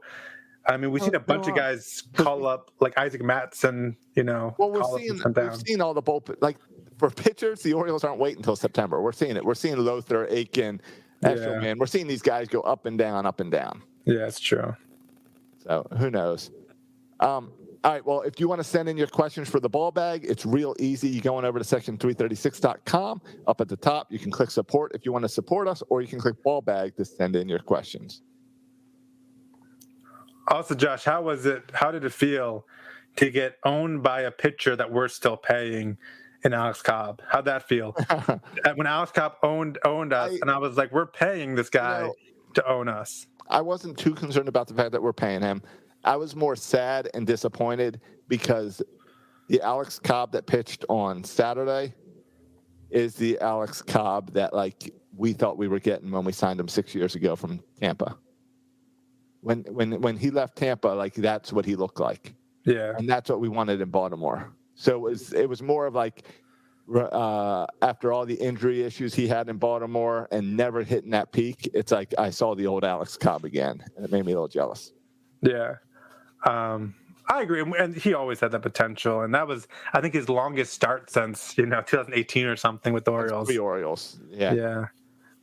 Speaker 2: I mean, we've seen a bunch of guys call up, like Isaac Mattson,
Speaker 3: Well, we've seen all the bullpen. Like, for pitchers, the Orioles aren't waiting until September. We're seeing it. We're seeing Lothar, Aiken, Eshelman. We're seeing these guys go up and down, up and down.
Speaker 2: Yeah, it's true.
Speaker 3: So, who knows? All right, well, if you want to send in your questions for the ball bag, it's real easy. You go on over to section336.com. Up at the top, you can click support if you want to support us, or you can click ball bag to send in your questions.
Speaker 2: Also, Josh, how did it feel to get owned by a pitcher that we're still paying in Alex Cobb? How'd that feel? When Alex Cobb owned us, and I was like, we're paying this guy to own us.
Speaker 3: I wasn't too concerned about the fact that we're paying him. I was more sad and disappointed because the Alex Cobb that pitched on Saturday is the Alex Cobb that we thought we were getting when we signed him 6 years ago from Tampa. When he left Tampa, that's what he looked like.
Speaker 2: Yeah.
Speaker 3: And that's what we wanted in Baltimore. So it was more of after all the injury issues he had in Baltimore and never hitting that peak, it's like I saw the old Alex Cobb again, and it made me a little jealous.
Speaker 2: Yeah. I agree. And he always had that potential. And that was, I think, his longest start since, 2018 or something with the Orioles.
Speaker 3: The Orioles. Yeah.
Speaker 2: Yeah.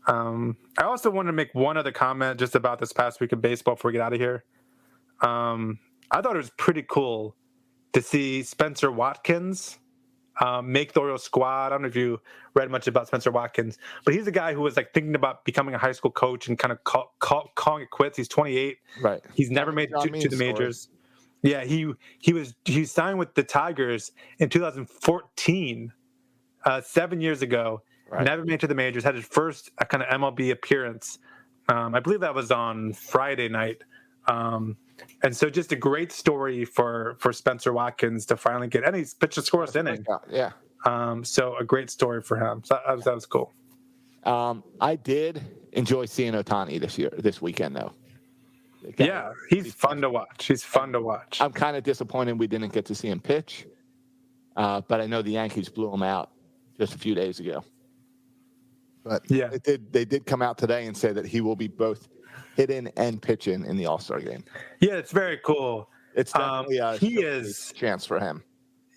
Speaker 2: I also want to make one other comment just about this past week of baseball before we get out of here. I thought it was pretty cool to see Spencer Watkins make the Orioles squad. I don't know if you read much about Spencer Watkins, but he's a guy who was thinking about becoming a high school coach and kind of calling it quits. He's 28.
Speaker 3: Right.
Speaker 2: He's never made it to the majors. Yeah, he signed with the Tigers in 2014, 7 years ago. Right. Never made it to the majors. Had his first kind of MLB appearance. I believe that was on Friday night. And so just a great story for Spencer Watkins to finally get, and he's pitched a scoreless inning.
Speaker 3: Yeah.
Speaker 2: So a great story for him. So that was cool.
Speaker 3: I did enjoy seeing Ohtani this weekend, though.
Speaker 2: Yeah, he's fun to watch.
Speaker 3: I'm kind of disappointed we didn't get to see him pitch, but I know the Yankees blew him out just a few days ago. But yeah, they did come out today and say that he will be both hitting and pitching in the All-Star game.
Speaker 2: Yeah, it's very cool.
Speaker 3: It's definitely a chance for him.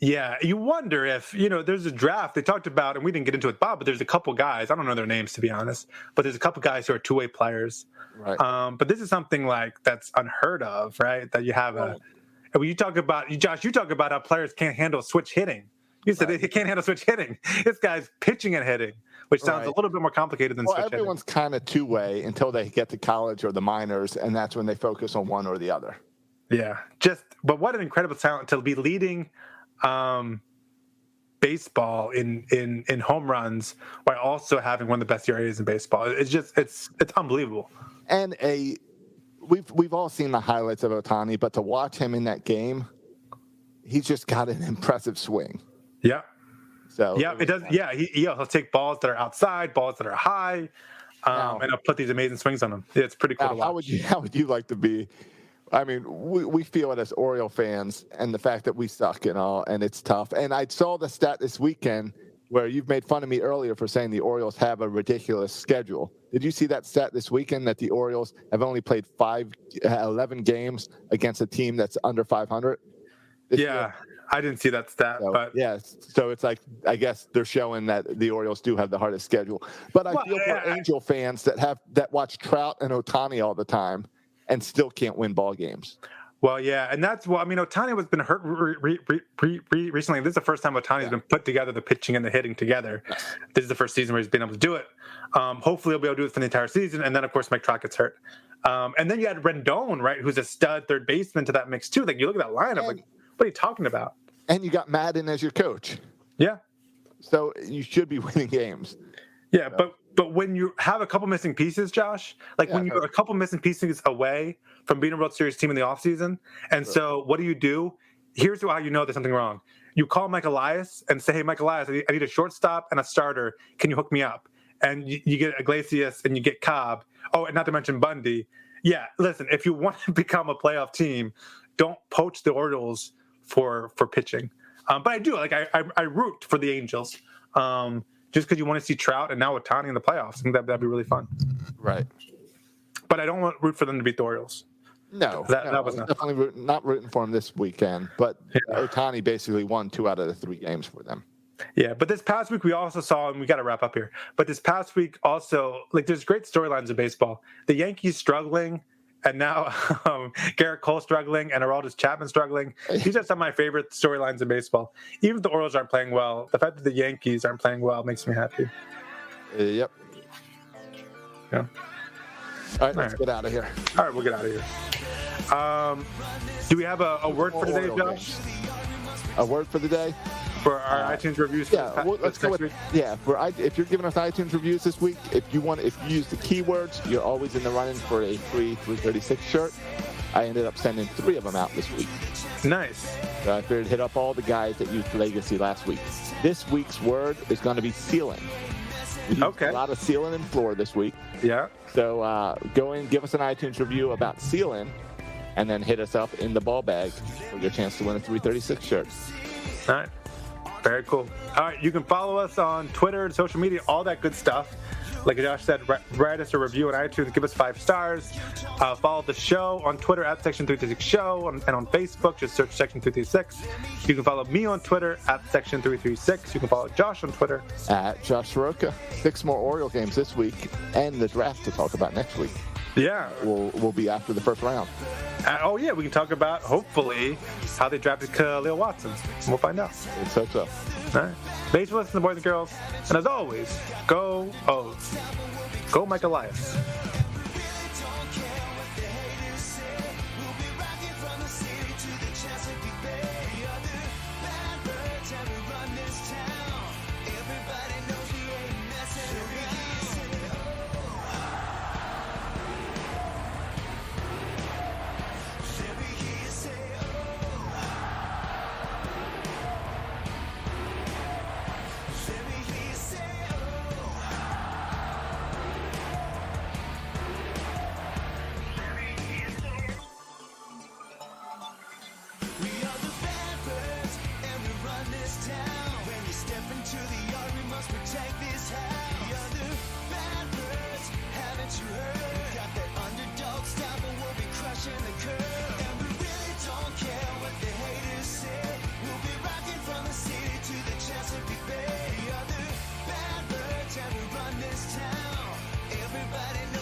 Speaker 2: Yeah, you wonder if, there's a draft they talked about, and we didn't get into it, Bob, but there's a couple guys, I don't know their names to be honest, but there's a couple guys who are two-way players.
Speaker 3: Right.
Speaker 2: But this is something that's unheard of, right? That you have when you talk about, Josh, you talk about how players can't handle switch hitting. You said they can't handle switch hitting. This guy's pitching and hitting, which sounds a little bit more complicated than switch hitting.
Speaker 3: Everyone's kind of two-way until they get to college or the minors, and that's when they focus on one or the other.
Speaker 2: Yeah, but what an incredible talent to be leading baseball in home runs while also having one of the best ERAs in baseball. It's unbelievable.
Speaker 3: And we've all seen the highlights of Ohtani, but to watch him in that game, he's just got an impressive swing.
Speaker 2: Yeah.
Speaker 3: So
Speaker 2: yeah, it does. Yeah, he'll take balls that are outside, balls that are high, and he'll put these amazing swings on them. It's pretty cool to watch.
Speaker 3: How would you like to be? I mean, we feel it as Oriole fans, and the fact that we suck and all, and it's tough. And I saw the stat this weekend where you've made fun of me earlier for saying the Orioles have a ridiculous schedule. Did you see that stat this weekend that the Orioles have only played 11 games against a team that's under 500?
Speaker 2: Yeah,
Speaker 3: year?
Speaker 2: I didn't see that stat,
Speaker 3: So,
Speaker 2: but
Speaker 3: yes. So it's like, I guess they're showing that the Orioles do have the hardest schedule. But I feel for Angel fans that watch Trout and Ohtani all the time and still can't win ball games.
Speaker 2: Well, yeah, and that's I mean, Ohtani has been hurt recently. This is the first time Ohtani's been put together, the pitching and the hitting together. This is the first season where he's been able to do it. Hopefully, he'll be able to do it for the entire season. And then, of course, Mike Trout gets hurt. And then you had Rendon, right, who's a stud third baseman to that mix too. Like you look at that lineup, like what are you talking about?
Speaker 3: And you got Madden as your coach.
Speaker 2: Yeah.
Speaker 3: So you should be winning games.
Speaker 2: Yeah, but when you have a couple missing pieces, Josh, like when you're a couple missing pieces away from being a World Series team in the offseason, and so what do? Here's how you know there's something wrong. You call Mike Elias and say, hey, Mike Elias, I need a shortstop and a starter. Can you hook me up? And you get Iglesias and you get Cobb. Oh, and not to mention Bundy. Yeah, listen, if you want to become a playoff team, don't poach the Orioles for pitching. But I do. Like I root for the Angels. Just because you want to see Trout and now Ohtani in the playoffs. I think that'd be really fun.
Speaker 3: Right.
Speaker 2: But I don't want to root for them to beat the Orioles.
Speaker 3: No,
Speaker 2: that was
Speaker 3: definitely not rooting for him this weekend. But Ohtani basically won 2 out of the 3 games for them.
Speaker 2: Yeah, but this past week we also saw, and we got to wrap up here, but this past week also, like there's great storylines in baseball. The Yankees struggling, and now Garrett Cole struggling, and Aroldis Chapman struggling. These are some of my favorite storylines in baseball. Even if the Orioles aren't playing well, the fact that the Yankees aren't playing well makes me happy.
Speaker 3: Yep.
Speaker 2: Yeah.
Speaker 3: All right, let's get out of here.
Speaker 2: All right, we'll get out of here. Do we have a word for today, Josh?
Speaker 3: A word for the day?
Speaker 2: For our iTunes reviews?
Speaker 3: Let's go with
Speaker 2: week?
Speaker 3: Yeah. If you're giving us iTunes reviews this week, if you use the keywords, you're always in the running for a free 336 shirt. I ended up sending 3 of them out this week.
Speaker 2: Nice.
Speaker 3: So I figured hit up all the guys that used Legacy last week. This week's word is going to be sealing.
Speaker 2: Okay.
Speaker 3: A lot of sealing and floor this week.
Speaker 2: Yeah.
Speaker 3: So go in, give us an iTunes review about sealing, and then hit us up in the ball bag for your chance to win a 336 shirt.
Speaker 2: All right. Very cool. All right, you can follow us on Twitter and social media, all that good stuff. Like Josh said, write us a review on iTunes, give us 5 stars. Follow the show on Twitter at Section 336 Show, and on Facebook, just search Section 336. You can follow me on Twitter at Section 336. You can follow Josh on Twitter
Speaker 3: at Josh Soroka. 6 more Oriole games this week, and the draft to talk about next week.
Speaker 2: Yeah.
Speaker 3: Will be after the first round.
Speaker 2: Oh, yeah, we can talk about, hopefully, how they drafted Khalil Watson. We'll find out.
Speaker 3: Let's hope so.
Speaker 2: All right. Thanks for listening, boys and girls. And as always, go O's. Go Mike Elias.
Speaker 1: Everybody